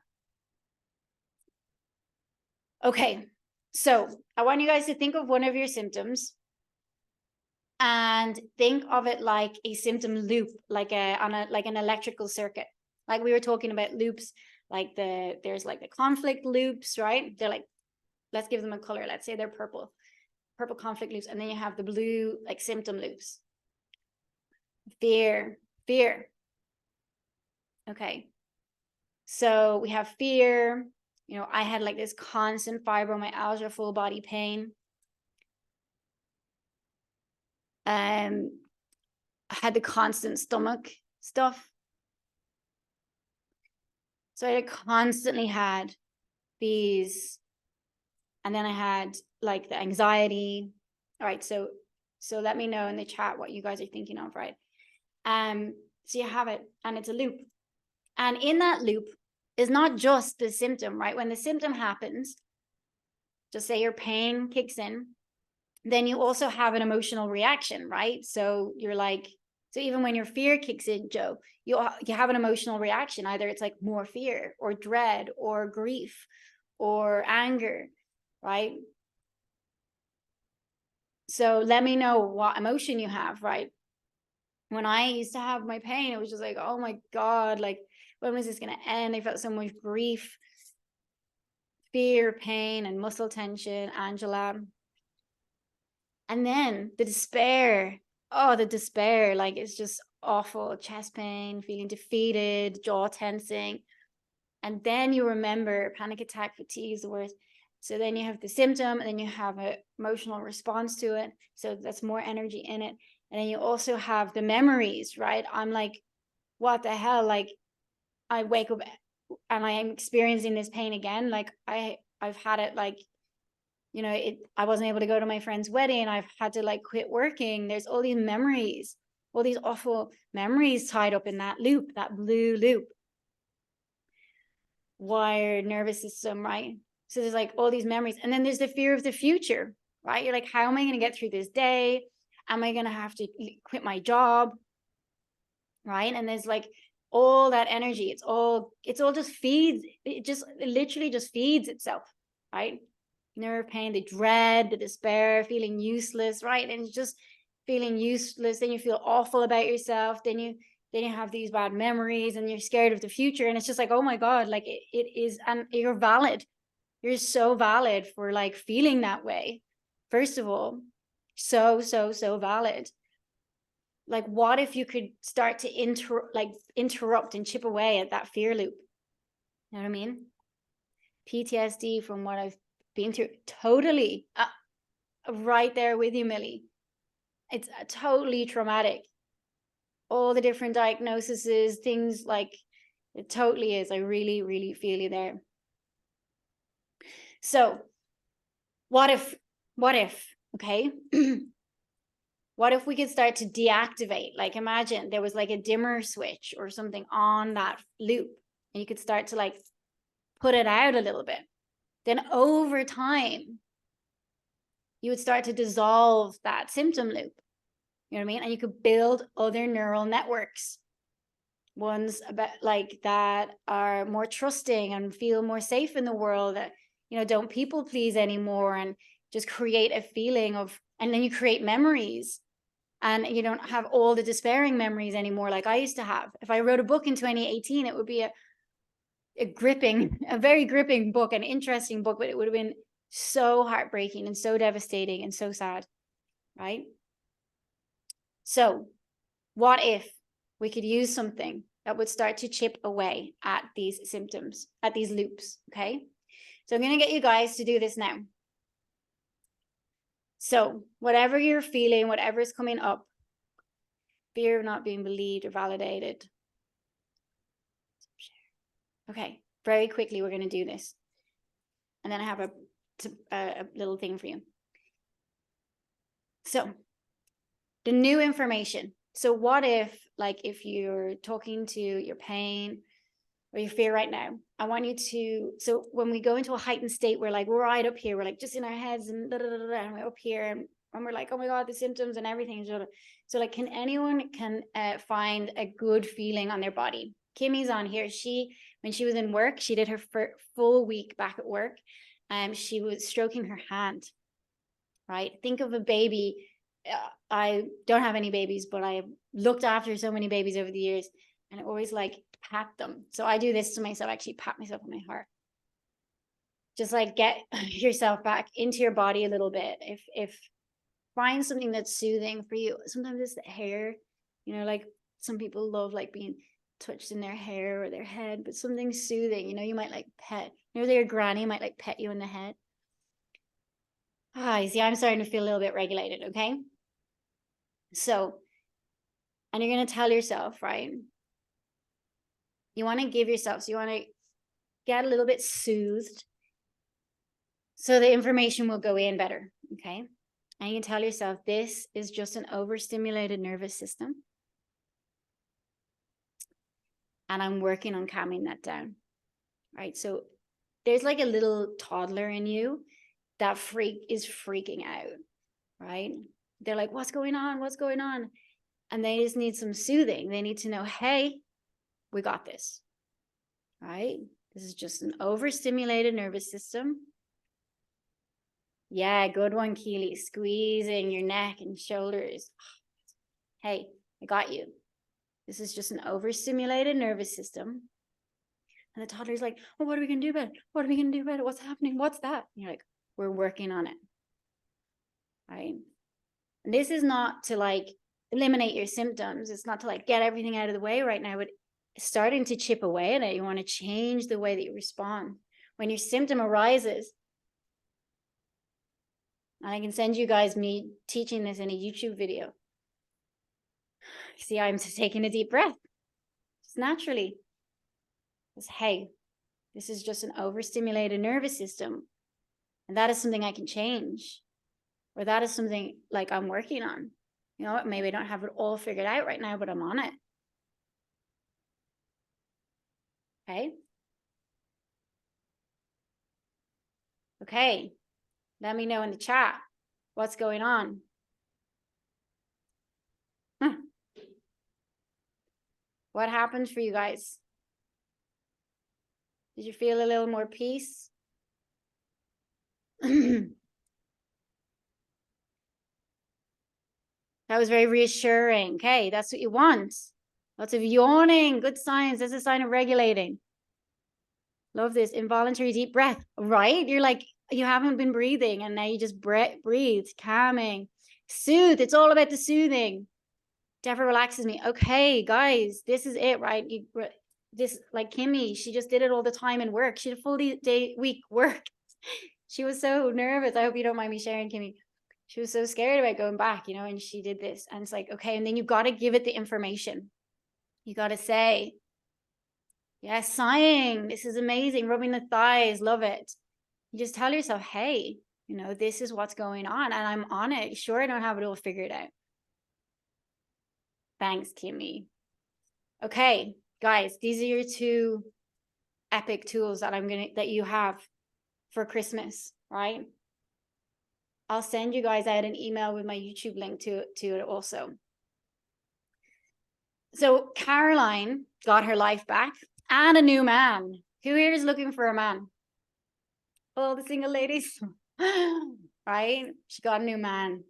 Okay. So I want you guys to think of one of your symptoms and think of it like a symptom loop, like an electrical circuit. Like we were talking about loops, like there's like the conflict loops, right? They're like, let's give them a color. Let's say they're purple conflict loops. And then you have the blue, like symptom loops. Fear. Okay. So we have fear. You know, I had like this constant fibromyalgia, full body pain. I had the constant stomach stuff. So I constantly had these, and then I had like the anxiety. All right, so let me know in the chat what you guys are thinking of, right? So you have it, and it's a loop. And in that loop is not just the symptom, right? When the symptom happens, just say your pain kicks in, then you also have an emotional reaction, right? So you're like, so even when your fear kicks in, Joe, you have an emotional reaction. Either it's like more fear or dread or grief or anger, right? So let me know what emotion you have, right? When I used to have my pain, it was just like, oh my God, like, when was this going to end? I felt so much grief, fear, pain, and muscle tension, Angela. And then the despair. Oh, the despair. Like, it's just awful. Chest pain, feeling defeated, jaw tensing. And then you remember panic attack, fatigue is the worst. So then you have the symptom, and then you have an emotional response to it. So that's more energy in it. And then you also have the memories, right? I'm like, what the hell? Like, I wake up and I am experiencing this pain again. Like I've had it, like, you know, I wasn't able to go to my friend's wedding. I've had to like quit working. There's all these memories, all these awful memories tied up in that loop, that blue loop. Wired nervous system, right? So there's like all these memories. And then there's the fear of the future, right? You're like, how am I going to get through this day? Am I going to have to quit my job? Right? And there's like all that energy. It's all just feeds. It literally just feeds itself, right? Nerve pain, the dread, the despair, feeling useless, right? And it's just feeling useless. Then you feel awful about yourself. Then you have these bad memories, and you're scared of the future. And it's just like, oh my God, like it is, and you're valid. You're so valid for like feeling that way. First of all, so valid. Like, what if you could start to interrupt and chip away at that fear loop? You know what I mean? PTSD from what I've been through. Totally. Right there with you, Millie. It's totally traumatic. All the different diagnoses, things like, it totally is. I really, really feel you there. So what if, okay? What if we could start to deactivate? Like, imagine there was like a dimmer switch or something on that loop, and you could start to like put it out a little bit. Then over time, you would start to dissolve that symptom loop. You know what I mean? And you could build other neural networks, ones about like that are more trusting and feel more safe in the world, that, you know, don't people please anymore, and just create a feeling of, and then you create memories, and you don't have all the despairing memories anymore like I used to have. If I wrote a book in 2018, it would be a very gripping book, an interesting book, but it would have been so heartbreaking and so devastating and so sad, right? So what if we could use something that would start to chip away at these symptoms, at these loops, okay? So I'm going to get you guys to do this now. So whatever you're feeling, whatever is coming up, fear of not being believed or validated. Okay, very quickly, we're going to do this. And then I have a little thing for you. So the new information. So what if, like, if you're talking to your pain or your fear right now, I want you to, so when we go into a heightened state, we're like, we're right up here, we're like just in our heads and and we're up here, and we're like, oh my God, the symptoms and everything. So like, can anyone find a good feeling on their body? Kimmy's on here. When she was in work, she did her full week back at work, and she was stroking her hand, right? Think of a baby. I don't have any babies, but I looked after so many babies over the years, and I always like pat them. So I do this to myself, actually pat myself on my heart. Just like get yourself back into your body a little bit. If find something that's soothing for you. Sometimes it's the hair, you know, like some people love like being touched in their hair or their head, but something soothing, you know, you might like pet, you know, your granny might like pet you in the head. You see, I'm starting to feel a little bit regulated, okay? So, and you're going to tell yourself, right? You want to give yourself, so you want to get a little bit soothed so the information will go in better, okay? And you can tell yourself, this is just an overstimulated nervous system, and I'm working on calming that down, right? So there's like a little toddler in you that is freaking out, right? They're like, what's going on? What's going on? And they just need some soothing. They need to know, hey, we got this, right? This is just an overstimulated nervous system. Yeah, good one, Keely. Squeezing your neck and shoulders. Hey, I got you. This is just an overstimulated nervous system. And the toddler's like, well, what are we going to do about it? What are we going to do about it? What's happening? What's that? And you're like, we're working on it, right? And this is not to like eliminate your symptoms. It's not to like get everything out of the way right now, but starting to chip away at it. You want to change the way that you respond. When your symptom arises, and I can send you guys me teaching this in a YouTube video. See, I'm taking a deep breath, just naturally. Because, hey, this is just an overstimulated nervous system. And that is something I can change. Or that is something like I'm working on. You know what? Maybe I don't have it all figured out right now, but I'm on it. Okay. Okay. Let me know in the chat what's going on. What happened for you guys? Did you feel a little more peace? That was very reassuring. Okay, that's what you want. Lots of yawning. Good signs. That's a sign of regulating. Love this. Involuntary deep breath. Right? You're like, you haven't been breathing, and now you just breathe. Calming. Soothe. It's all about the soothing. Definitely relaxes me. Okay, guys, this is it, right? This, like Kimmy, she just did it all the time in work. She had a full week work. She was so nervous. I hope you don't mind me sharing, Kimmy. She was so scared about going back, you know, and she did this. And it's like, okay, and then you got to give it the information. You got to say, yes, sighing, this is amazing. Rubbing the thighs, love it. You just tell yourself, hey, you know, this is what's going on and I'm on it. Sure, I don't have it all figured out. Thanks, Kimmy. Okay, guys, these are your 2 epic tools that you have for Christmas, right? I'll send you guys out an email with my YouTube link to it also. So Caroline got her life back and a new man. Who here is looking for a man? All the single ladies, right? She got a new man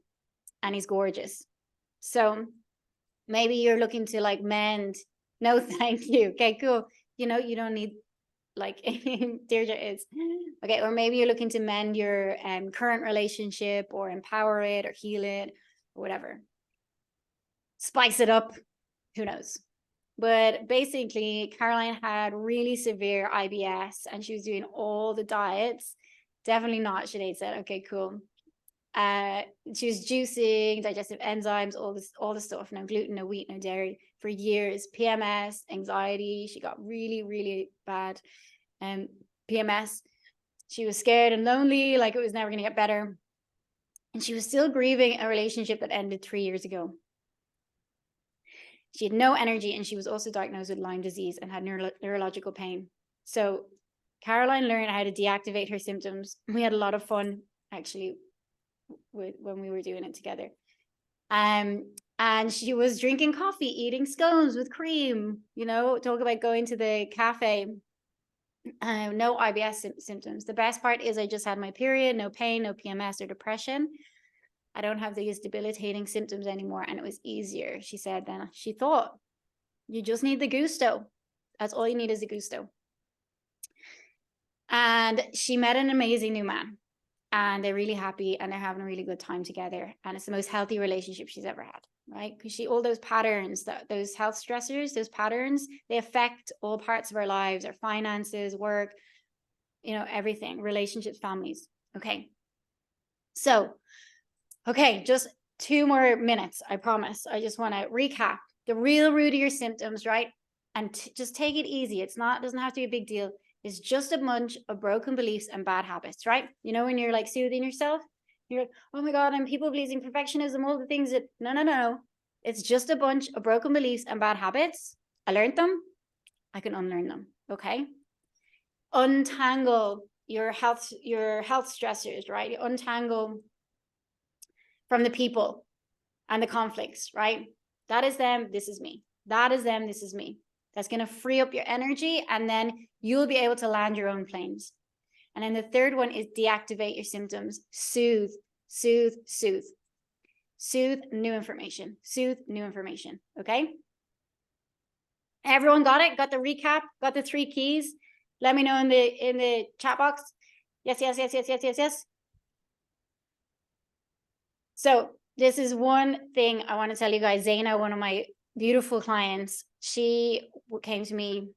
and he's gorgeous. So maybe you're looking to like mend. No, thank you. Okay, cool. You know, you don't need, like Deirdre is. Okay, or maybe you're looking to mend your current relationship or empower it or heal it or whatever. Spice it up. Who knows? But basically, Caroline had really severe IBS and she was doing all the diets. Definitely not, Sinead said. Okay, cool. She was juicing, digestive enzymes, all the stuff, no gluten, no wheat, no dairy for years. PMS, anxiety, she got really, really bad PMS. She was scared and lonely, like it was never going to get better. And she was still grieving a relationship that ended 3 years ago. She had no energy and she was also diagnosed with Lyme disease and had neurological pain. So Caroline learned how to deactivate her symptoms. We had a lot of fun, actually, when we were doing it together. And she was drinking coffee, eating scones with cream, you know, talk about going to the cafe. No IBS symptoms. The best part is I just had my period, no pain, no PMS or depression. I don't have these debilitating symptoms anymore. And it was easier, she said then. She thought, you just need the gusto. That's all you need is the gusto. And she met an amazing new man. And they're really happy and they're having a really good time together. And it's the most healthy relationship she's ever had, right? Because all those patterns, those health stressors, those patterns, they affect all parts of our lives, our finances, work, you know, everything, relationships, families. Okay. So, okay, just 2 more minutes, I promise. I just want to recap the real root of your symptoms, right? And just take it easy. Doesn't have to be a big deal. It's just a bunch of broken beliefs and bad habits, right? You know, when you're like soothing yourself, you're like, oh my God, I'm people-pleasing, perfectionism, all the things that, no. It's just a bunch of broken beliefs and bad habits. I learned them. I can unlearn them, okay? Untangle your health stressors, right? You untangle from the people and the conflicts, right? That is them, this is me. That is them, this is me. That's going to free up your energy and then you'll be able to land your own planes. And then the third one is deactivate your symptoms. Soothe, soothe, soothe. Soothe new information. Soothe new information. Okay? Everyone got it? Got the recap? Got the 3 keys? Let me know in the chat box. Yes. So this is one thing I want to tell you guys. Zaina, one of my beautiful clients, she came to me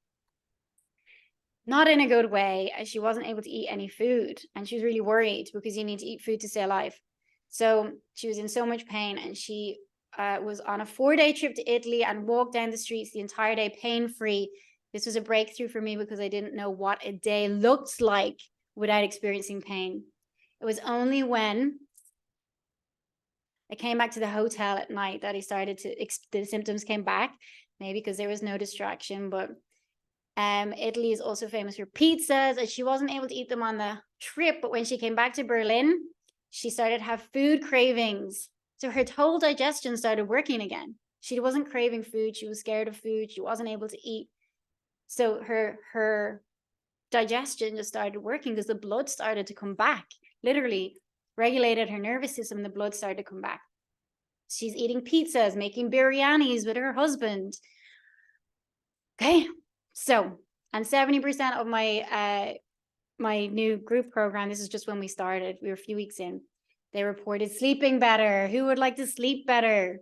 not in a good way, as she wasn't able to eat any food. And she was really worried because you need to eat food to stay alive. So she was in so much pain and she was on a 4-day trip to Italy and walked down the streets the entire day pain-free. This was a breakthrough for me because I didn't know what a day looked like without experiencing pain. It was only when I came back to the hotel at night that I started the symptoms came back, maybe because there was no distraction, but Italy is also famous for pizzas, and she wasn't able to eat them on the trip, but when she came back to Berlin, she started to have food cravings. So her whole digestion started working again. She wasn't craving food. She was scared of food. She wasn't able to eat. So her digestion just started working because the blood started to come back, literally regulated her nervous system. The blood started to come back. She's eating pizzas, making biryanis with her husband. Okay. So, and 70% of my new group program, this is just when we started, we were a few weeks in, they reported sleeping better. Who would like to sleep better?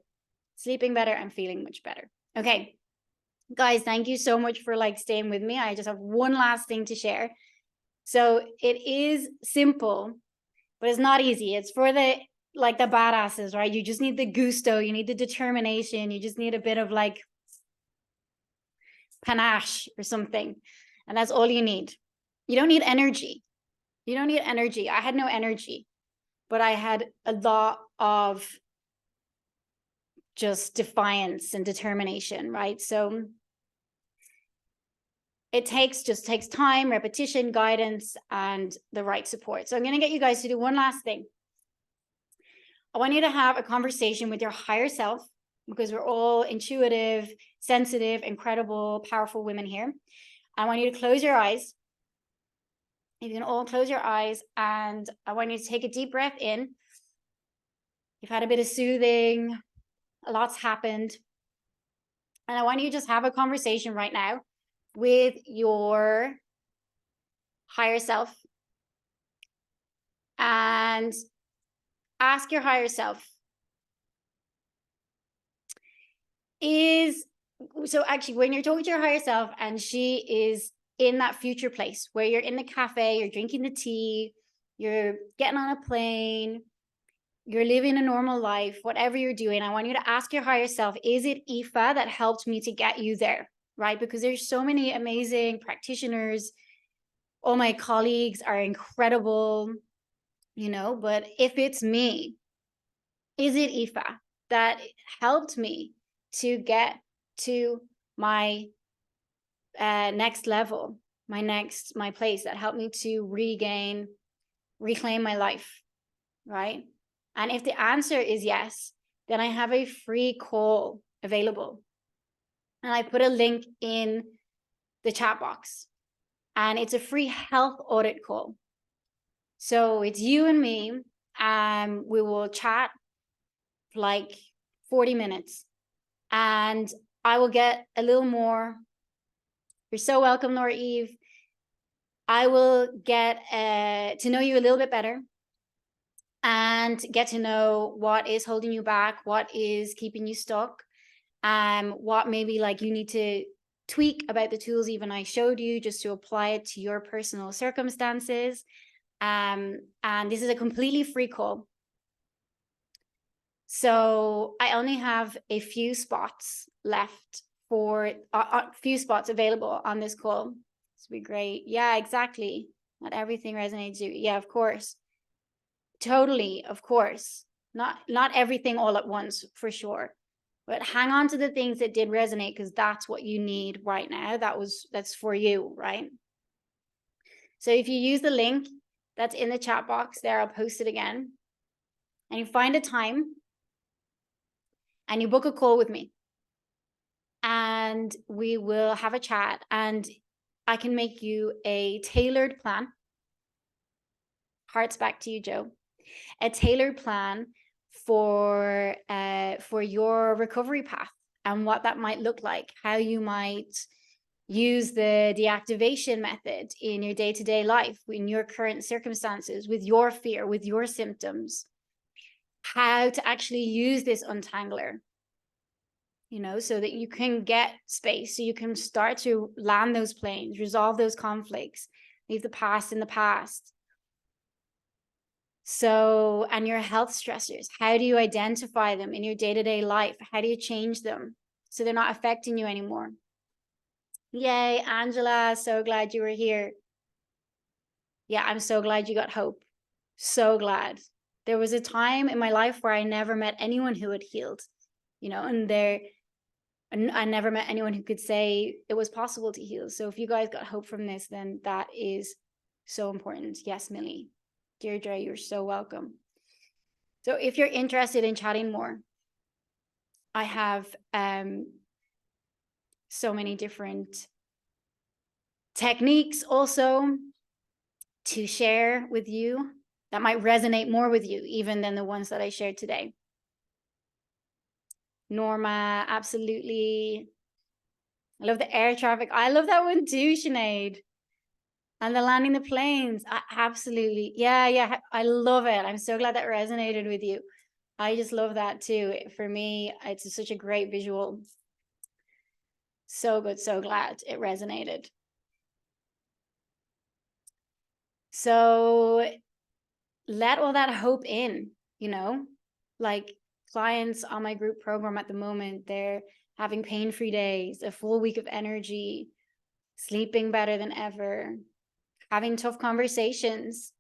sleeping better, and feeling much better. Okay, guys, thank you so much for like staying with me. I just have one last thing to share. So it is simple, but it's not easy. It's for the badasses, right? You just need the gusto, you need the determination, you just need a bit of like panache or something. And that's all you need. You don't need energy. You don't need energy. I had no energy, but I had a lot of just defiance and determination, right? So it just takes time, repetition, guidance, and the right support. So I'm going to get you guys to do one last thing. I want you to have a conversation with your higher self, because we're all intuitive, sensitive, incredible, powerful women here. I want you to close your eyes. You can all close your eyes, and I want you to take a deep breath in. You've had a bit of soothing, a lot's happened. And I want you to just have a conversation right now with your higher self, and ask your higher self, so actually when you're talking to your higher self and she is in that future place where you're in the cafe, you're drinking the tea, you're getting on a plane, you're living a normal life, whatever you're doing, I want you to ask your higher self, is it Aoife that helped me to get you there, right? Because there's so many amazing practitioners. All my colleagues are incredible, you know, but if it's me, is it Aoife that helped me to get to my next level, my place, that helped me to reclaim my life, right? And if the answer is yes, then I have a free call available. And I put a link in the chat box. And it's a free health audit call. So it's you and me. We will chat for like 40 minutes. And I will get a little more. You're so welcome, Laura Eve. I will get to know you a little bit better and get to know what is holding you back, what is keeping you stuck, what maybe like you need to tweak about the tools even I showed you, just to apply it to your personal circumstances. And this is a completely free call. So I only have a few spots left for a few spots available on this call. This would be great. Yeah, exactly. Not everything resonates. Yeah, of course. Totally, of course. Not everything all at once, for sure. But hang on to the things that did resonate, because that's what you need right now. That's for you, right? So if you use the link that's in the chat box there, I'll post it again. And you find a time and you book a call with me. And we will have a chat, and I can make you a tailored plan. Hearts back to you, Joe. A tailored plan for your recovery path and what that might look like, how you might use the deactivation method in your day-to-day life, in your current circumstances, with your fear, with your symptoms, how to actually use this untangler, you know, so that you can get space, so you can start to land those planes, resolve those conflicts, leave the past in the past. So, and your health stressors, how do you identify them in your day-to-day life? How do you change them so they're not affecting you anymore? Yay, Angela, so glad you were here. Yeah, I'm so glad you got hope. So glad. There was a time in my life where I never met anyone who had healed, you know, and I never met anyone who could say it was possible to heal. So if you guys got hope from this, then that is so important. Yes, Millie. Deirdre, you're so welcome. So if you're interested in chatting more, I have so many different techniques also to share with you that might resonate more with you even than the ones that I shared today. Norma, absolutely. I love the air traffic. I love that one too, Sinead. And the landing the planes. Absolutely. Yeah, I love it. I'm so glad that resonated with you. I just love that too. For me, it's such a great visual. So good. So glad it resonated. So let all that hope in, you know, like clients on my group program at the moment, they're having pain-free days, a full week of energy, sleeping better than ever, having tough conversations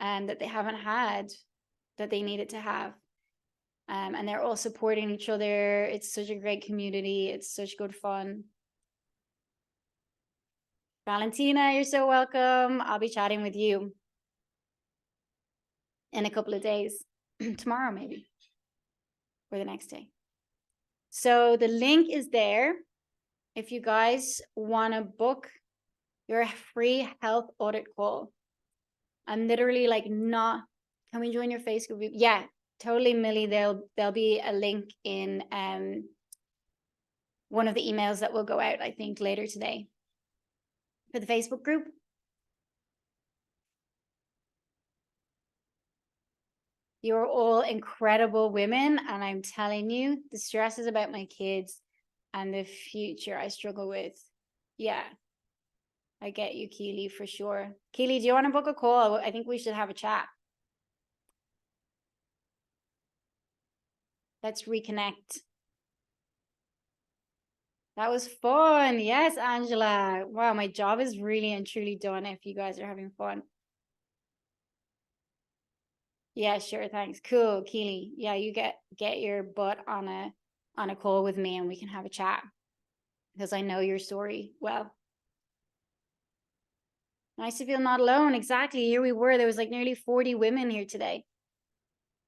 that they haven't had, that they needed to have. And they're all supporting each other. It's such a great community. It's such good fun. Valentina, you're so welcome. I'll be chatting with you in a couple of days, tomorrow maybe, or the next day. So the link is there. If you guys want to book your free health audit call, I'm literally like not, can we join your Facebook group? Yeah, totally, Millie. There'll be a link in one of the emails that will go out, I think, later today for the Facebook group. You're all incredible women, and I'm telling you, the stress is about my kids and the future I struggle with. Yeah, I get you, Keely, for sure. Keely, do you want to book a call? I think we should have a chat. Let's reconnect. That was fun. Yes, Angela. Wow, my job is really and truly done if you guys are having fun. Yeah, sure. Thanks. Cool, Keely. Yeah, you get your butt on a call with me and we can have a chat because I know your story well. Nice to feel not alone. Exactly. Here we were. There was like nearly 40 women here today.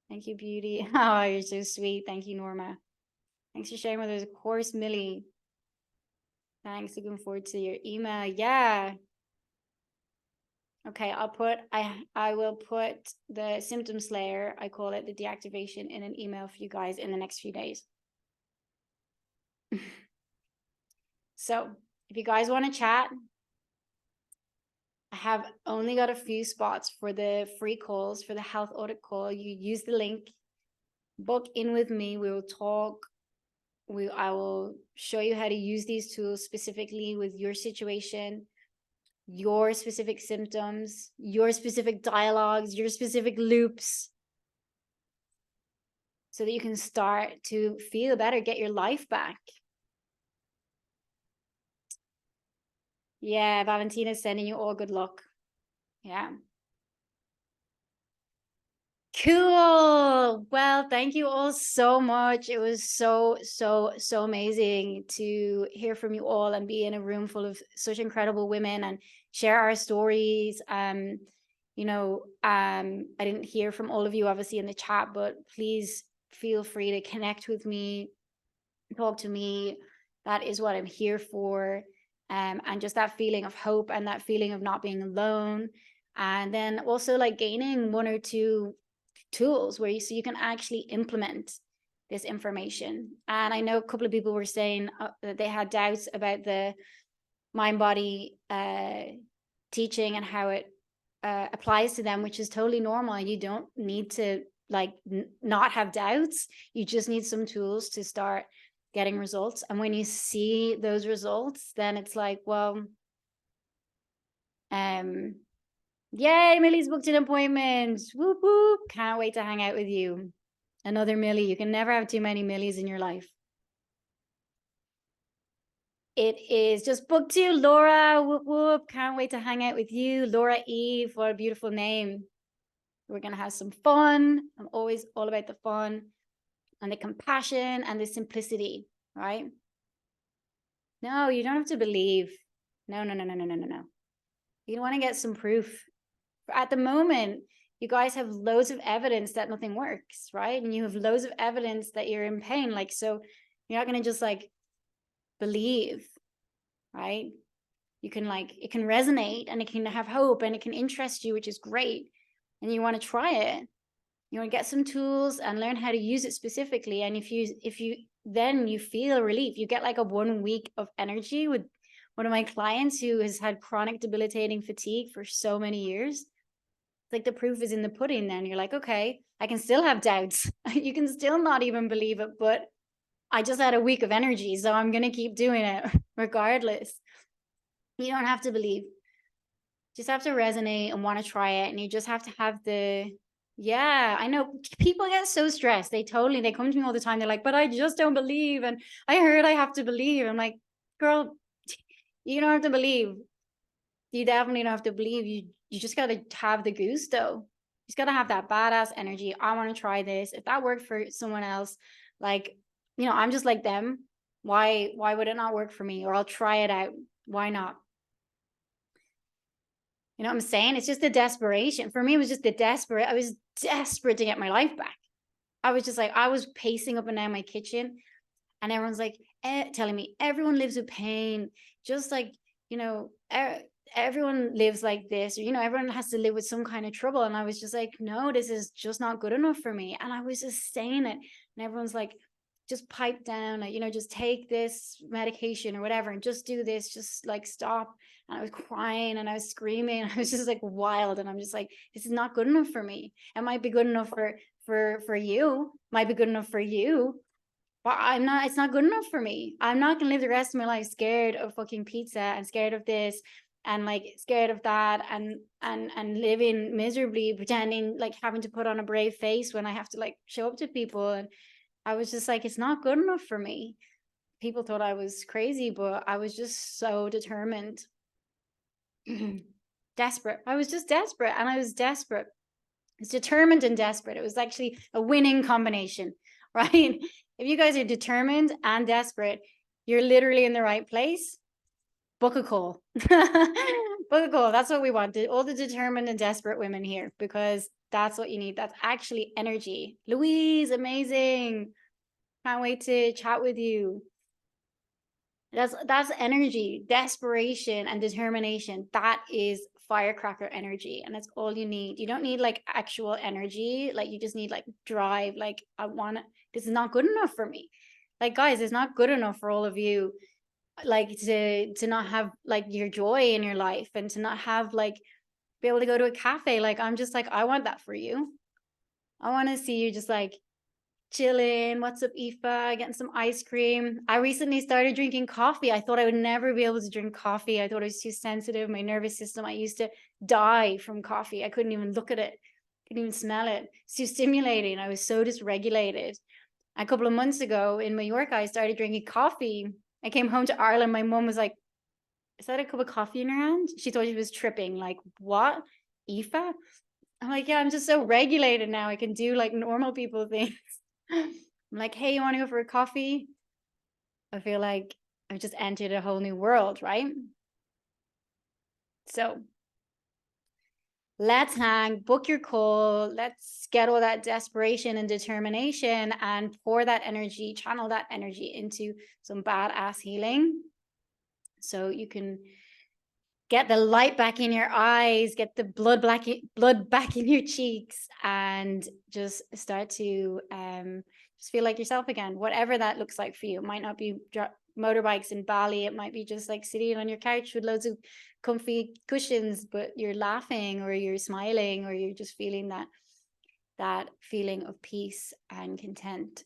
Thank you, beauty. Oh, you're so sweet. Thank you, Norma. Thanks for sharing with us. Of course, Millie. Thanks. Looking forward to your email. Yeah. Okay, I will put the symptoms layer, I call it the deactivation, in an email for you guys in the next few days. So if you guys want to chat, I have only got a few spots for the free calls, for the health audit call. You use the link, book in with me. We will talk. I will show you how to use these tools specifically with your situation, your specific symptoms, your specific dialogues, your specific loops, so that you can start to feel better, get your life back. Yeah, Valentina's sending you all good luck. Yeah. Cool. Well, thank you all so much. It was so amazing to hear from you all and be in a room full of such incredible women and share our stories. You know, I didn't hear from all of you obviously in the chat, but please feel free to connect with me, talk to me. That is what I'm here for. And just that feeling of hope and that feeling of not being alone. And then also like gaining one or two tools where so you can actually implement this information. And I know a couple of people were saying that they had doubts about the mind-body teaching and how it applies to them, which is totally normal. You don't need to like not have doubts. You just need some tools to start getting results. And when you see those results, then it's like, well, yay, Millie's booked an appointment. Whoop whoop. Can't wait to hang out with you. Another Millie. You can never have too many Millies in your life. It is just booked too, Laura. Whoop whoop. Can't wait to hang out with you. Laura Eve, what a beautiful name. We're gonna have some fun. I'm always all about the fun and the compassion and the simplicity, right? No, you don't have to believe. No. You want to get some proof. At the moment, you guys have loads of evidence that nothing works, right? And you have loads of evidence that you're in pain. Like, so you're not going to just like believe, right? You can like, it can resonate and it can have hope and it can interest you, which is great. And you want to try it. You want to get some tools and learn how to use it specifically. And if you then you feel relief, you get like a 1 week of energy. With one of my clients who has had chronic debilitating fatigue for so many years. It's like the proof is in the pudding. Then you're like, okay, I can still have doubts. You can still not even believe it, but I just had a week of energy, so I'm going to keep doing it regardless. You don't have to believe. Just have to resonate and want to try it. And you just have to have yeah, I know people get so stressed. They come to me all the time. They're like, but I just don't believe. And I heard I have to believe. I'm like, girl, you don't have to believe. You definitely don't have to believe. You just got to have the gusto. You just got to have that badass energy. I want to try this. If that worked for someone else, like, I'm just like them. Why would it not work for me? Or I'll try it out. Why not? You know what I'm saying? It's just the desperation. For me, it was just I was desperate to get my life back. I was just like, I was pacing up and down my kitchen, and everyone's like telling me everyone lives with pain. Just like, everyone lives like this, or, everyone has to live with some kind of trouble. And I was just like, no, this is just not good enough for me. And I was just saying it. And everyone's like, just pipe down, like, just take this medication or whatever, and just do this, just like stop. And I was crying and I was screaming. I was just like wild. And I'm just like, this is not good enough for me. It might be good enough for you, might be good enough for you, but it's not good enough for me. I'm not gonna live the rest of my life scared of fucking pizza and scared of this and like scared of that and living miserably, pretending like having to put on a brave face when I have to like show up to people. And I was just like, it's not good enough for me. People thought I was crazy, but I was just so determined. Desperate. I was just desperate, and I was desperate. It's determined and desperate. It was actually a winning combination, right? If you guys are determined and desperate, you're literally in the right place. Book a call. Book a call. That's what we want. All the determined and desperate women here, because that's what you need. That's actually energy. Louise, amazing. Can't wait to chat with you. That's energy, desperation and determination. That is firecracker energy, and that's all you need. You don't need like actual energy. Like, you just need like drive. Like, this is not good enough for me. Like, guys, it's not good enough for all of you, like, to not have like your joy in your life, and to not have like be able to go to a cafe. Like, I'm just like, I want that for you. I want to see you just like chilling. What's up, Aoife? Getting some ice cream. I recently started drinking coffee. I thought I would never be able to drink coffee. I thought I was too sensitive. My nervous system, I used to die from coffee. I couldn't even look at it. Couldn't even smell it. It's too stimulating. I was so dysregulated. A couple of months ago in Mallorca, I started drinking coffee. I came home to Ireland. My mom was like, is that a cup of coffee in your hand? She thought she was tripping. Like, what? Aoife? I'm like, yeah, I'm just so regulated now. I can do like normal people things. I'm like, hey, you want to go for a coffee? I feel like I've just entered a whole new world, right? So let's hang, book your call. Let's get all that desperation and determination and pour that energy, channel that energy into some badass healing, so you can get the light back in your eyes, get the blood back in your cheeks, and just start to just feel like yourself again, whatever that looks like for you. It might not be motorbikes in Bali. It might be just like sitting on your couch with loads of comfy cushions, but you're laughing, or you're smiling, or you're just feeling that feeling of peace and content.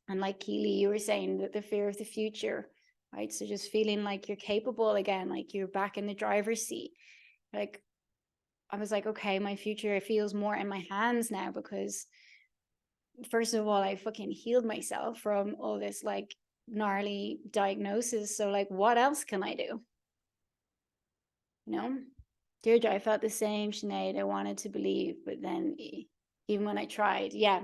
And like Keely, you were saying, that the fear of the future, right? So just feeling like you're capable again, like you're back in the driver's seat. Like, I was like, okay, my future, it feels more in my hands now, because first of all, I fucking healed myself from all this like gnarly diagnosis. So like, what else can I do? You know, Deirdre, I felt the same. Sinead, I wanted to believe, but then even when I tried, yeah.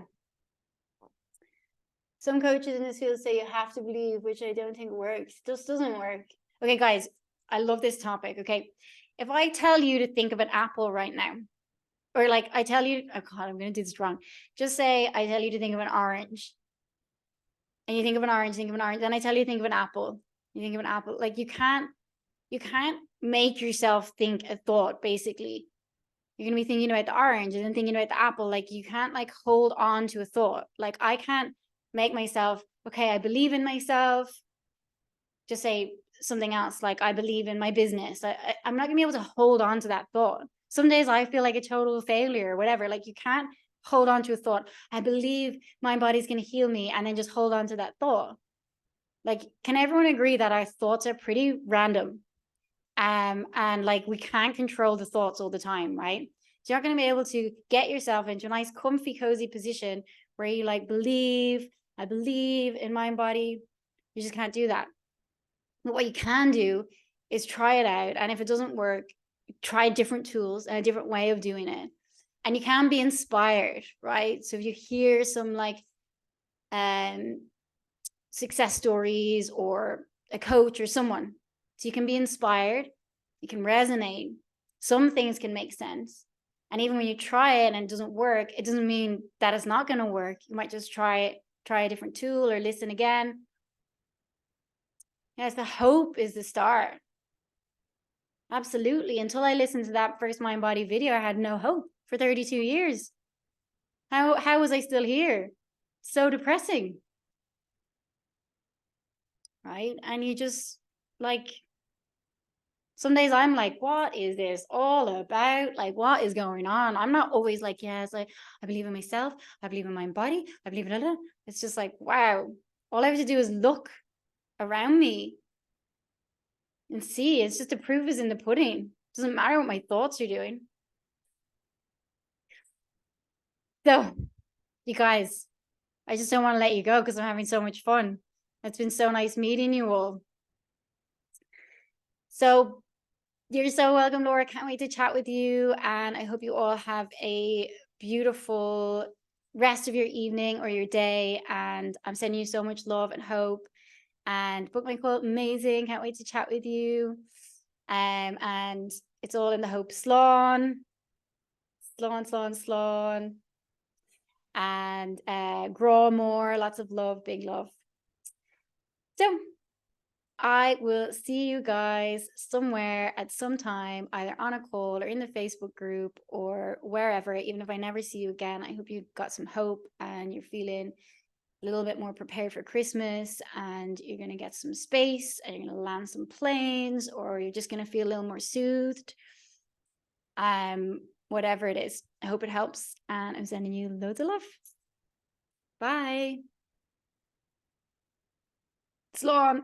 Some coaches in this field say you have to believe, which I don't think works. It just doesn't work. Okay, guys, I love this topic. Okay, if I tell you to think of an apple right now, or like I tell you, oh God, I'm going to do this wrong. Just say I tell you to think of an orange, and you think of an orange, then I tell you to think of an apple. You think of an apple. Like, you can't make yourself think a thought, basically. You're going to be thinking about the orange and then thinking about the apple. Like, you can't like hold on to a thought. Like, I can't make myself, okay, I believe in myself. Just say something else, like I believe in my business. I'm not gonna be able to hold on to that thought. Some days I feel like a total failure or whatever. Like, you can't hold on to a thought. I believe my body's going to heal me, and then just hold on to that thought. Like, can everyone agree that our thoughts are pretty random? And like, we can't control the thoughts all the time, right? So you're not going to be able to get yourself into a nice, comfy, cozy position where you like I believe in mind, body. You just can't do that. But what you can do is try it out. And if it doesn't work, try different tools and a different way of doing it. And you can be inspired, right? So if you hear some like success stories or a coach or someone, so you can be inspired, you can resonate. Some things can make sense. And even when you try it and it doesn't work, it doesn't mean that it's not going to work. You might just try a different tool or listen again. Yes, the hope is the start. Absolutely. Until I listened to that first mind body video, I had no hope for 32 years. How was I still here? So depressing. Right? And you just like, some days I'm like, what is this all about? Like, what is going on? I'm not always like, yes, I believe in myself. I believe in my body. I believe in it. It's just like, wow. All I have to do is look around me and see. It's just the proof is in the pudding. It doesn't matter what my thoughts are doing. So, you guys, I just don't want to let you go because I'm having so much fun. It's been so nice meeting you all. So, you're so welcome, Laura. Can't wait to chat with you. And I hope you all have a beautiful rest of your evening or your day. And I'm sending you so much love and hope. And book my call, amazing. Can't wait to chat with you. And it's all in the 𝘗𝘈𝘔. Slán. And grow more, lots of love, big love. So I will see you guys somewhere at some time, either on a call or in the Facebook group or wherever. Even if I never see you again, I hope you got some hope and you're feeling a little bit more prepared for Christmas, and you're going to get some space, and you're going to land some planes, or you're just going to feel a little more soothed. Whatever it is, I hope it helps, and I'm sending you loads of love. Bye. Slán.